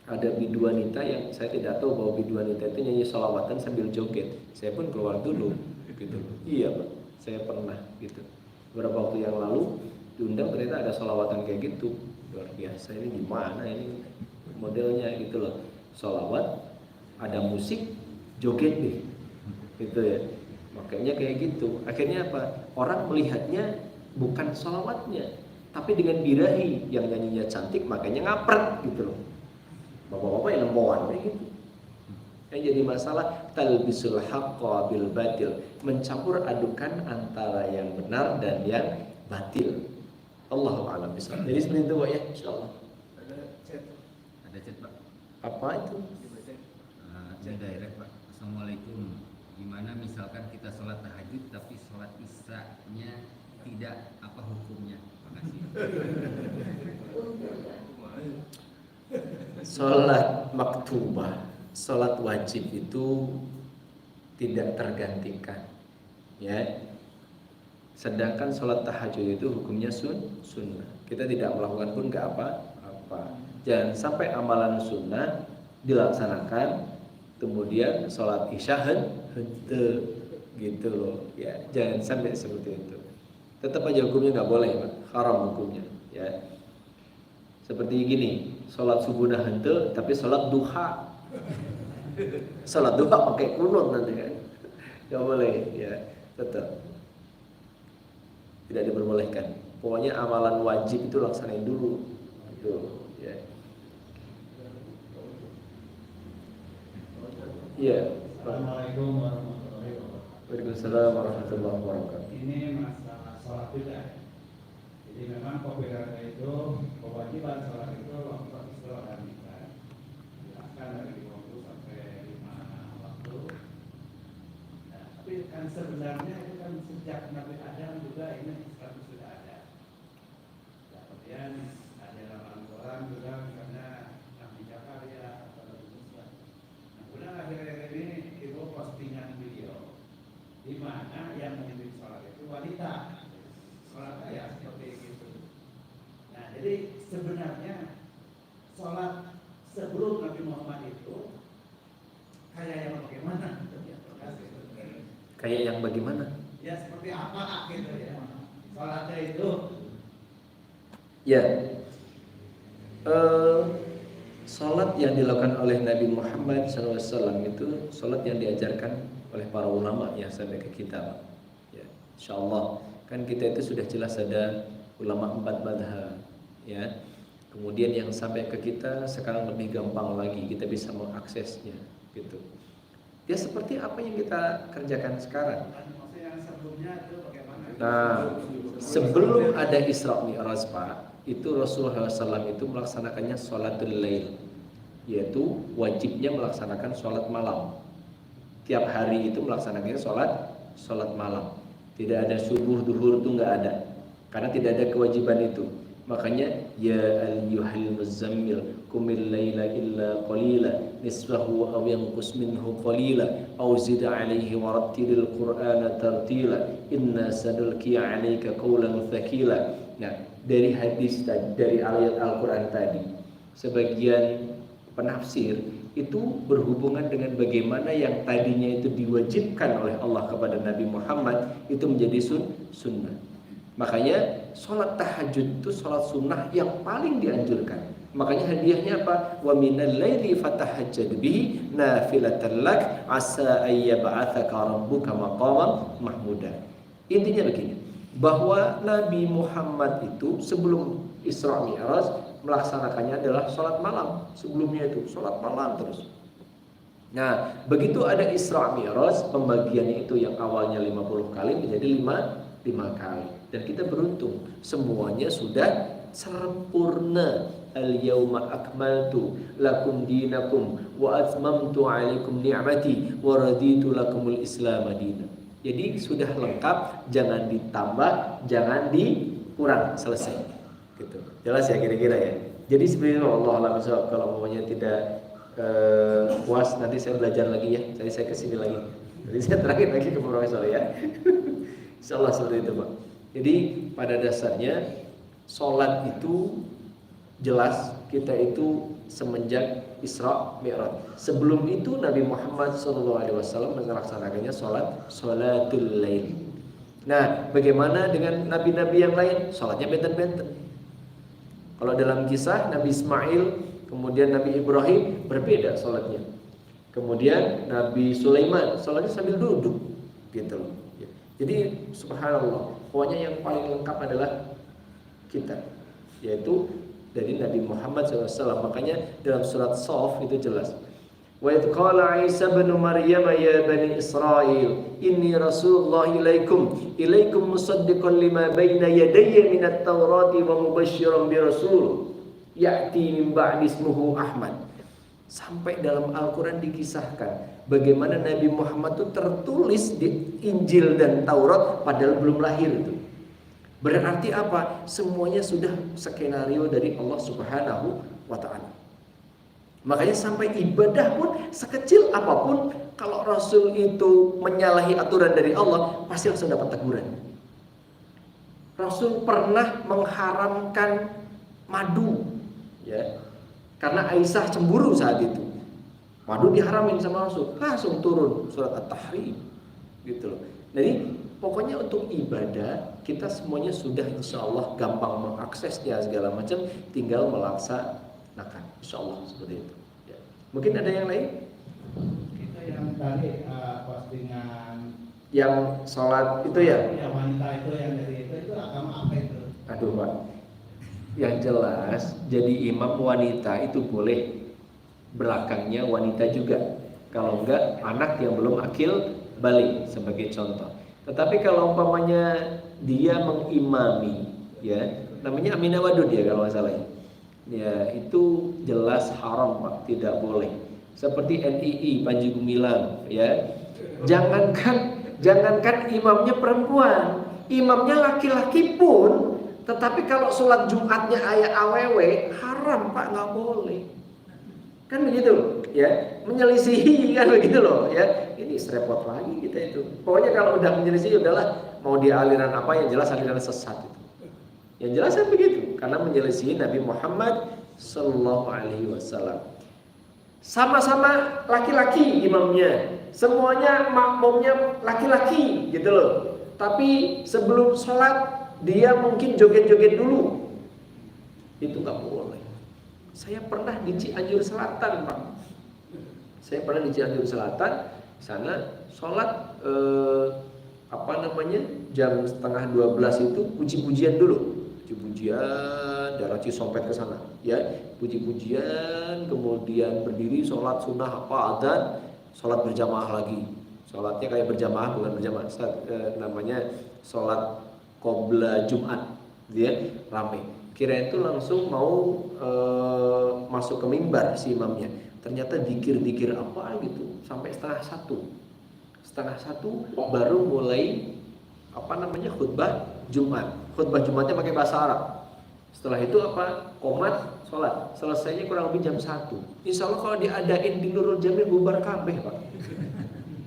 ada bidu wanita yang saya tidak tahu bahwa bidu wanita itu nyanyi sholawatan sambil joget. Saya pun keluar dulu gitu. Iya Pak, saya pernah gitu. Beberapa waktu yang lalu diundang, ternyata ada sholawatan kayak gitu. Luar biasa, ini gimana ini modelnya gitu loh. Sholawat, ada musik, joget nih gitu ya. Makanya kayak gitu. Akhirnya apa? Orang melihatnya bukan sholawatnya, tapi dengan birahi yang nyanyinya cantik, makanya ngapret gitu loh. Bapak-bapak yang lempoan kayak gitu. Yang jadi masalah talbisul haqqa bil batil, mencampur adukan antara yang benar dan yang batil. Allahu a'lam bishawab. Jadi seperti itu Pak ya, insyaallah. Ada chat Pak. Apa itu? Chat direct Pak. Assalamualaikum. Gimana misalkan kita sholat tahajud tapi sholat isya-nya tidak, apa hukumnya? Makasih. Sholat maktubah, sholat wajib itu tidak tergantikan, ya. Sedangkan sholat tahajud itu hukumnya sunnah. Kita tidak melakukan pun nggak apa-apa. Jangan sampai amalan sunnah dilaksanakan, kemudian sholat isya hente, gitu loh, ya. Jangan sampai seperti itu. Tetap aja hukumnya nggak boleh, Pak. Haram hukumnya, ya. Seperti gini, sholat subuh dah hente, tapi sholat duha. Sholat duha pakai kunut nanti kan, nggak boleh, ya. Tetap tidak diperbolehkan. Pokoknya amalan wajib itu laksanain dulu, gitu, ya. Iya. Assalamualaikum warahmatullahi wabarakatuh. Waalaikumsalam warahmatullahi wabarakatuh. Ini masalah sholat juga ya. Jadi memang populernya itu kewajiban sholat itu waktu istilah dan nikah. Jelaskan dari 20 sampai 5 waktu. Nah, tapi kan sebenarnya itu kan sejak Nabi Adam juga ini Islam sudah ada. Ya, kemudian ada dalam Al-Quran juga misalnya Nabi Zakaria atau Nabi Musa. Nah, kemudian akhir-akhir ini itu postingan video di mana yang memimpin sholat itu wanita. Sholat kayak seperti itu. Nah, jadi sebenarnya sholat sebelum Nabi Muhammad itu kayak yang bagaimana? Kayak yang bagaimana? Ya seperti apa gitu ya? Sholatnya itu. Ya. Sholat yang dilakukan oleh Nabi Muhammad SAW itu sholat yang diajarkan oleh para ulama yang sampai ke kita, ya. Insyaallah kan kita itu sudah jelas ada ulama 4 madhab, ya. Kemudian yang sampai ke kita sekarang lebih gampang lagi, kita bisa mengaksesnya, gitu. Ya seperti apa yang kita kerjakan sekarang. Maksudnya yang sebelumnya itu bagaimana? Nah, sebelum ada Isra Mi'raj Pak, itu Rasulullah SAW itu melaksanakannya sholatul lail, yaitu wajibnya melaksanakan sholat malam. Tiap hari itu melaksanakannya sholat malam. Tidak ada subuh, duhur itu nggak ada, karena tidak ada kewajiban itu. Makanya ya ayyuhal muzammil qumil laila illa qalila nisfahu aw yanqus minhu qalila aw zid alaihi warattilil qur'ana tartila inna sanulqi 'alaika qawlan thaqila. Nah, dari hadis tadi, dari ayat Al-Qur'an tadi, sebagian penafsir itu berhubungan dengan bagaimana yang tadinya itu diwajibkan oleh Allah kepada Nabi Muhammad itu menjadi sunnah. Makanya sholat tahajud itu sholat sunnah yang paling dianjurkan. Makanya hadiahnya apa? Wa minal laili fatahajjad bihi nafilatan lak asa ayyab'atsaka rabbuka maqaman mahmuda. Intinya begini, bahwa Nabi Muhammad itu sebelum Isra Mi'raj melaksanakannya adalah sholat malam. Sebelumnya itu sholat malam terus. Nah, begitu ada Isra Mi'raj, pembagiannya itu yang awalnya 50 kali menjadi 5 kali. Dan kita beruntung, semuanya sudah sempurna. Al-yawma akmaltu lakum dinakum wa atmamtu alaikum ni'mati wa raditu lakumul islam madina. Jadi sudah lengkap, jangan ditambah, jangan dikurang, selesai. Gitu. Jelas ya kira-kira ya. Jadi sebenarnya Allah alam kalau umumnya tidak puas, nanti saya belajar lagi ya. Jadi saya kesini lagi. Jadi saya terakhir lagi ke Profesor ya. Insyaallah seperti itu Pak. Jadi pada dasarnya sholat itu jelas kita itu semenjak Isra Mi'raj. Sebelum itu Nabi Muhammad SAW melaksanakannya sholatul lail. Nah, bagaimana dengan nabi-nabi yang lain? Sholatnya benten-benten. Kalau dalam kisah Nabi Ismail, kemudian Nabi Ibrahim berbeda sholatnya. Kemudian Nabi Sulaiman sholatnya sambil duduk, gitu loh. Jadi subhanallah, pokoknya yang paling lengkap adalah kita, yaitu dari Nabi Muhammad SAW. Makanya dalam surat Shaf itu jelas. Wa idh qala Isa ibn Maryam ya bani Israil inni rasulullah ilaikum musaddiqan lima baina yadayya minat taurati wa mubasysyiran bi rasul ya'ti min ba'di ismuhu Ahmad. Sampai dalam Al-Quran dikisahkan bagaimana Nabi Muhammad itu tertulis di Injil dan Taurat padahal belum lahir itu. Berarti apa? Semuanya sudah skenario dari Allah Subhanahu wa ta'ala. Makanya sampai ibadah pun sekecil apapun, kalau Rasul itu menyalahi aturan dari Allah, pasti langsung dapat teguran. Rasul pernah mengharamkan madu, ya, karena Aisyah cemburu saat itu. Madu diharamin sama Rasul, langsung turun surat At-Tahrim, gitu loh. Jadi pokoknya untuk ibadah kita semuanya sudah insya Allah gampang mengaksesnya segala macam, tinggal melaksanakan insya Allah seperti itu. Ya. Mungkin ada yang lain? Itu yang tadi postingan Yang sholat itu ya? Ya wanita itu yang dari itu agama apa itu? Aduh Pak, yang jelas jadi imam wanita itu boleh, belakangnya wanita juga. Kalau enggak anak yang belum akil balik sebagai contoh. Tetapi kalau umpamanya dia mengimami, ya namanya Aminah Wadud ya kalau nggak salah ya, itu jelas haram Pak, tidak boleh. Seperti NII Panji Gumilang ya, jangankan imamnya perempuan, imamnya laki-laki pun, tetapi kalau sholat Jumatnya ayat awewe haram Pak, nggak boleh. Kan begitu ya, menyelisihi kan begitu loh ya. Ini serepot lagi kita itu. Pokoknya kalau udah menyelisih udahlah, mau dia aliran apa yang jelas aliran sesat itu. Yang jelas kan begitu, karena menyelisihi Nabi Muhammad sallallahu alaihi wasallam. Sama-sama laki-laki imamnya, semuanya makmumnya laki-laki gitu loh. Tapi sebelum sholat dia mungkin joget-joget dulu. Itu nggak boleh. Saya pernah di Cianjur Selatan Pak. Saya pernah di Cianjur Selatan. Sana sholat jam 11:30 itu puji-pujian dulu, puji-pujian daerah Cisompet ke sana ya, puji-pujian, kemudian berdiri sholat sunnah adzan, sholat berjamaah lagi, sholatnya kayak berjamaah bukan berjamaah, namanya sholat qobla Jumat, dia rame. Kira itu langsung mau masuk ke mimbar si imamnya. Ternyata dikir-dikir apa gitu sampai setengah satu baru mulai khutbah Jumat. Khutbah Jumatnya pakai bahasa Arab. Setelah itu qomat sholat. Selesainya kurang lebih jam 1. Insya Allah kalau diadain di Nurul Jamil bubar kabeh Pak.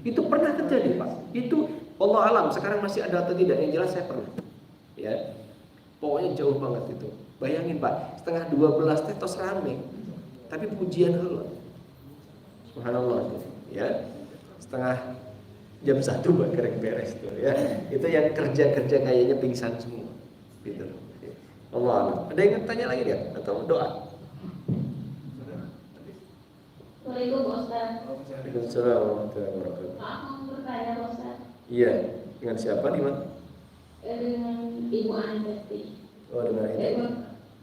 Itu pernah terjadi Pak. Itu Allah alam sekarang masih ada atau tidak, yang jelas saya pernah. Ya, pokoknya jauh banget itu. Bayangin Pak, 11:30 tos rame, tapi pujian heula. Subhanallah itu, ya. Setengah jam 1 Pak kerek beres tuh ya. Itu yang kerja kayaknya pingsan semua. Gitu loh. Allah alam. Ada yang tanya lagi ya atau doa? Assalamualaikum Ustaz. Waalaikumsalam warahmatullahi wabarakatuh. Maaf mau bertanya Ustaz. Iya, dengan siapa nih Mas? Dengan Ibu Anesti. Oh, dengan itu.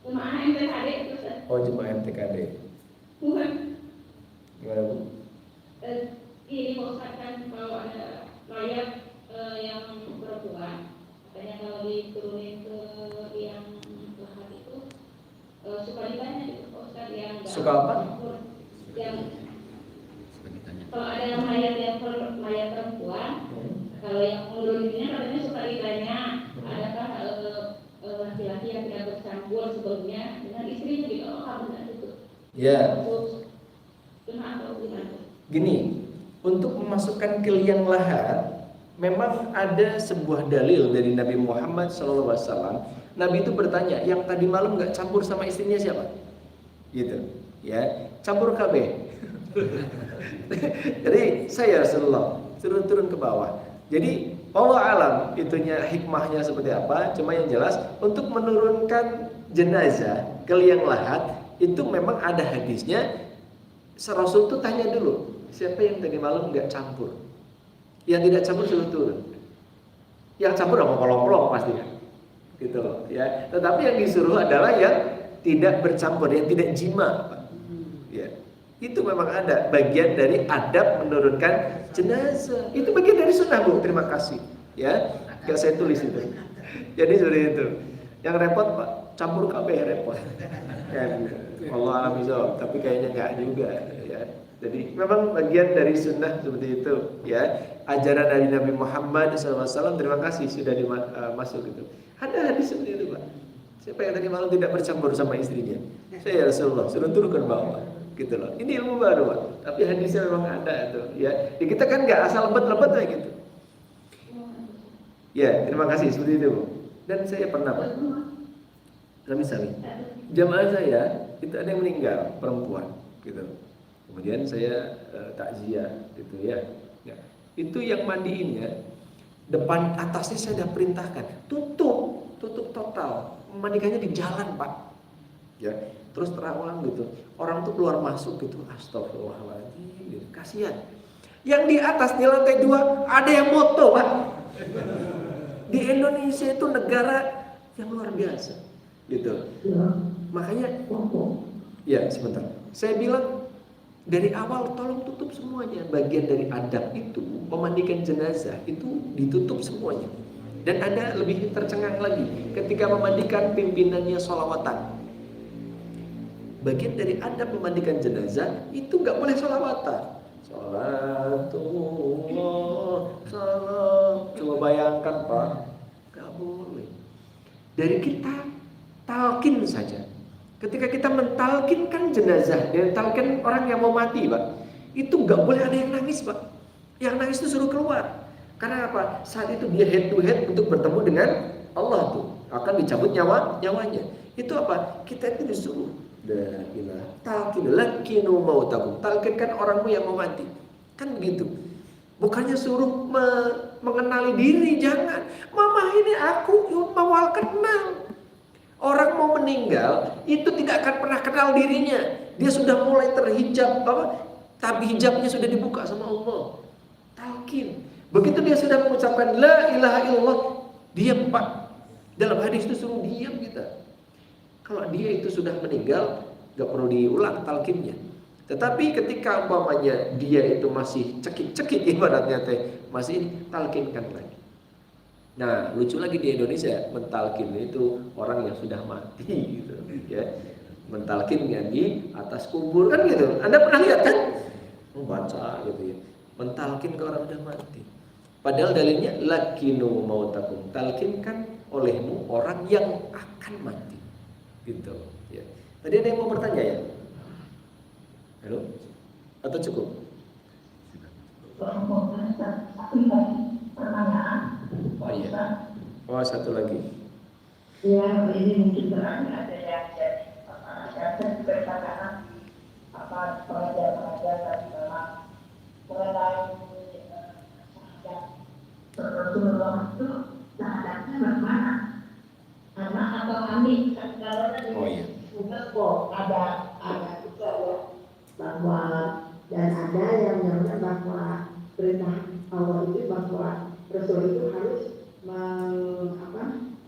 Jemaah MTKD Ustaz. Oh, jemaah MTKD. Bukan. Gimana Bu? Ini Pak Ustaz, kan kalau ada mayat yang perempuan, katanya kalau diturunin ke yang lahat itu suka ditanya itu Pak Ustaz, yang Suka apa? Yang Suka ditanya. kalau ada mayat mayat perempuan, kalau yang menurunnya katanya suka ditanya, adakah laki-laki yang tidak bercampur sebelumnya dengan istrinya di kamu itu? Ya. Kenapa? Gini, untuk memasukkan ke liang lahat memang ada sebuah dalil dari Nabi Muhammad SAW. Nabi itu bertanya, yang tadi malam nggak campur sama istrinya siapa? Gitu. ya campur KB. Jadi saya Rasulullah turun ke bawah. Jadi Allah alam itunya hikmahnya seperti apa. Cuma yang jelas untuk menurunkan jenazah ke liang lahat itu memang ada hadisnya. Rasul tuh tanya dulu, siapa yang tadi malam nggak campur? Yang tidak campur suruh turun. Yang campur sama kolong-kolong pasti kan, gitu loh. Ya. Tetapi yang disuruh adalah yang tidak bercampur, yang tidak jima, Pak. Ya. Itu memang ada bagian dari adab menurunkan jenazah. Itu bagian dari sunnah, Bu. Terima kasih. Ya, nggak saya tulis itu. Jadi seperti itu. Yang repot Pak, campur KB repot. Kan, Allah alam bizawab, tapi kayaknya nggak juga. Ya. Jadi memang bagian dari sunnah seperti itu. Ya, ajaran dari Nabi Muhammad SAW. Terima kasih sudah masuk itu. Ada hadis seperti itu Pak. Siapa yang tadi malam tidak bercampur sama istrinya? Saya Rasulullah, suruh turun ke bawah. Gitu loh. Ini ilmu baru Pak. Tapi hadisnya memang ada tuh. Ya, di kita kan nggak asal lebet-lebet kayak gitu. Ya, terima kasih seperti itu. Dan saya pernah Pak. Misalnya, jamaah saya itu ada yang meninggal perempuan, gitu. Kemudian saya takziah, gitu ya. Ya. Itu yang mandiinnya depan atasnya saya sudah perintahkan, tutup total, memandikannya di jalan Pak. Ya, terus terawang gitu. Orang tuh keluar masuk gitu, astagfirullahaladzim, gitu. Kasihan. Yang di atas di lantai 2 ada yang moto Pak. Di Indonesia itu negara yang luar biasa, gitu. Makanya, ya sebentar. Saya bilang dari awal tolong tutup semuanya. Bagian dari adab itu memandikan jenazah itu ditutup semuanya. Dan ada lebih tercengang lagi ketika memandikan pimpinannya sholawatan. Bagian dari adab memandikan jenazah itu nggak boleh sholawatan. Salatullah salam. Coba bayangkan Pak, nggak boleh. Dari kita talqin saja. Ketika kita mentalkinkan jenazah, mentalkin orang yang mau mati Pak, itu nggak boleh ada yang nangis Pak. Yang nangis itu suruh keluar. Karena apa? Saat itu dia head to head untuk bertemu dengan Allah tuh. Akan dicabut nyawanya. Itu apa? Kita itu disuruh la ilaha talqin lakinu mautakum. Talqinkan orangmu yang mau mati. Kan begitu. Bukannya suruh mengenali diri, jangan. Mama ini aku mau kenal. Orang mau meninggal itu tidak akan pernah kenal dirinya. Dia sudah mulai terhijab tapi hijabnya sudah dibuka sama Allah. Talqin. Begitu dia sudah mengucapkan la ilaha illallah, diam Pak. Dalam hadis itu suruh diam kita. Kalau dia itu sudah meninggal, gak perlu diulang talqinnya. Tetapi ketika umpamanya dia itu masih cekik-cekik ibaratnya masih ini, talqinkan lagi. Nah, lucu lagi di Indonesia mentalkin itu orang yang sudah mati gitu ya. Mentalkinnya di atas kubur kan gitu. Anda pernah lihat kan? Membaca gitu ya. Mentalkin ke orang sudah mati. Padahal dalilnya lakinu mautakum. Talkinkan olehmu orang yang akan mati. Gitu ya. Tadi ada yang mau bertanya ya? Halo? Atau cukup? Oh iya. Oh satu lagi. Ya, ini mungkin berarti ada yang jadi saya juga katakan pengajar-pengajar tadi dalam mengenai Rasulullah itu sahadatnya bagaimana? Anak atau kami kalau tadi ada juga ya bahwa dan ada yang menyatakan bahwa perintah Allah itu bahwa Rasul itu harus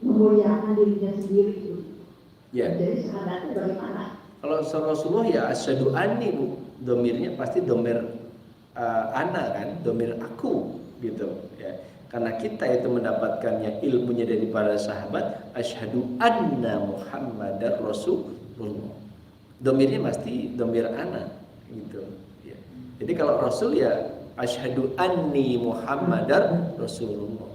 memuliakan dirinya sendiri itu. Ya. Jadi sahadatnya bagaimana? Kalau Rasulullah ya asyhadu anni Bu. Domirnya pasti domir ana kan, domir aku gitu ya. Karena kita itu mendapatkannya ilmunya dari para sahabat, asyhadu anna Muhammadar Rasulullah. Domirnya pasti domir ana gitu ya. Jadi kalau Rasul ya asyhadu anni Muhammadar Rasulullah.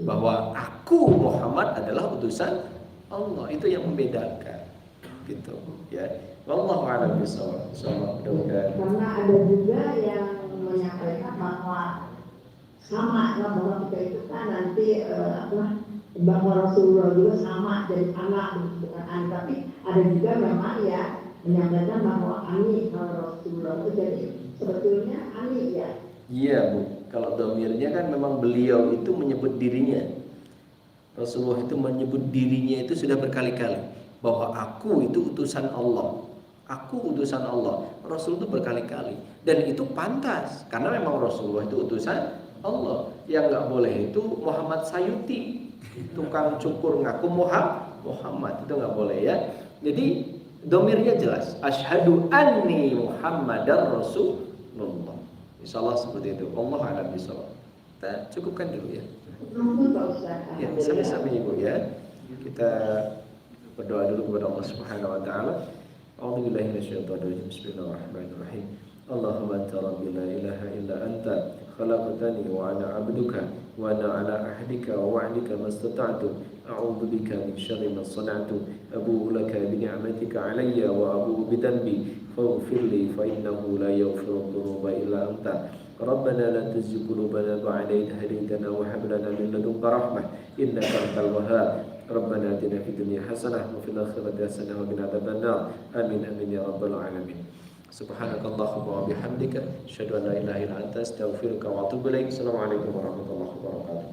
Bahwa aku Muhammad adalah utusan Allah, itu yang membedakan gitu ya. Wallahu a'lam bishawab. Karena ada juga yang menyampaikan bahwa sama bahwa kita itu kan nanti bahwa Rasulullah juga sama dari anak bukan anak, tapi ada juga memang ya menyampaikan bahwa ani Rasulullah itu jadi sebetulnya ani ya. Iya Bu, kalau domirnya kan memang beliau itu menyebut dirinya. Rasulullah itu menyebut dirinya itu sudah berkali-kali bahwa aku itu utusan Allah. Aku utusan Allah. Rasul itu berkali-kali dan itu pantas karena memang Rasulullah itu utusan Allah. Yang nggak boleh itu Muhammad Sayuti, tukang cukur ngaku Muhammad, itu nggak boleh ya. Jadi domirnya jelas, asyhadu anni Muhammadar Rasulullah. Insyaallah seperti itu. Allah a'lam bishawab. Kita cukupkan dulu ya. Nunggu Pak Ustaz. Ya, sampai-sampai Ibu ya. Kita berdoa dulu kepada Allah Subhanahu wa taala. A'udzubillahi minasyaitonir rajim. Bismillahirrahmanirrahim. Allahumma anta rabbi la ilaha illa anta khalaqtani wa ana 'abduka wa ana 'ala ahdika wa wa'dika mastata'tu a'udzu bika min syarri ma sana'tu abu'u laka bi ni'matika 'alayya wa abu'u bi dhanbi faghfir li fa innahu la yaghfiru dhunuba illa anta ربنا لا تزغ قلوبنا بعد إذ هديتنا وهب لنا من لدنك رحمة إنك أنت الوهاب ربنا آتنا في الدنيا حسنة وفي الآخرة حسنة وقنا عذاب النار آمين آمين يا رب العالمين سبحانك اللهم وبحمدك أشهد أن لا إله إلا أنت أستغفرك وأتوب إليك السلام عليكم ورحمة الله وبركاته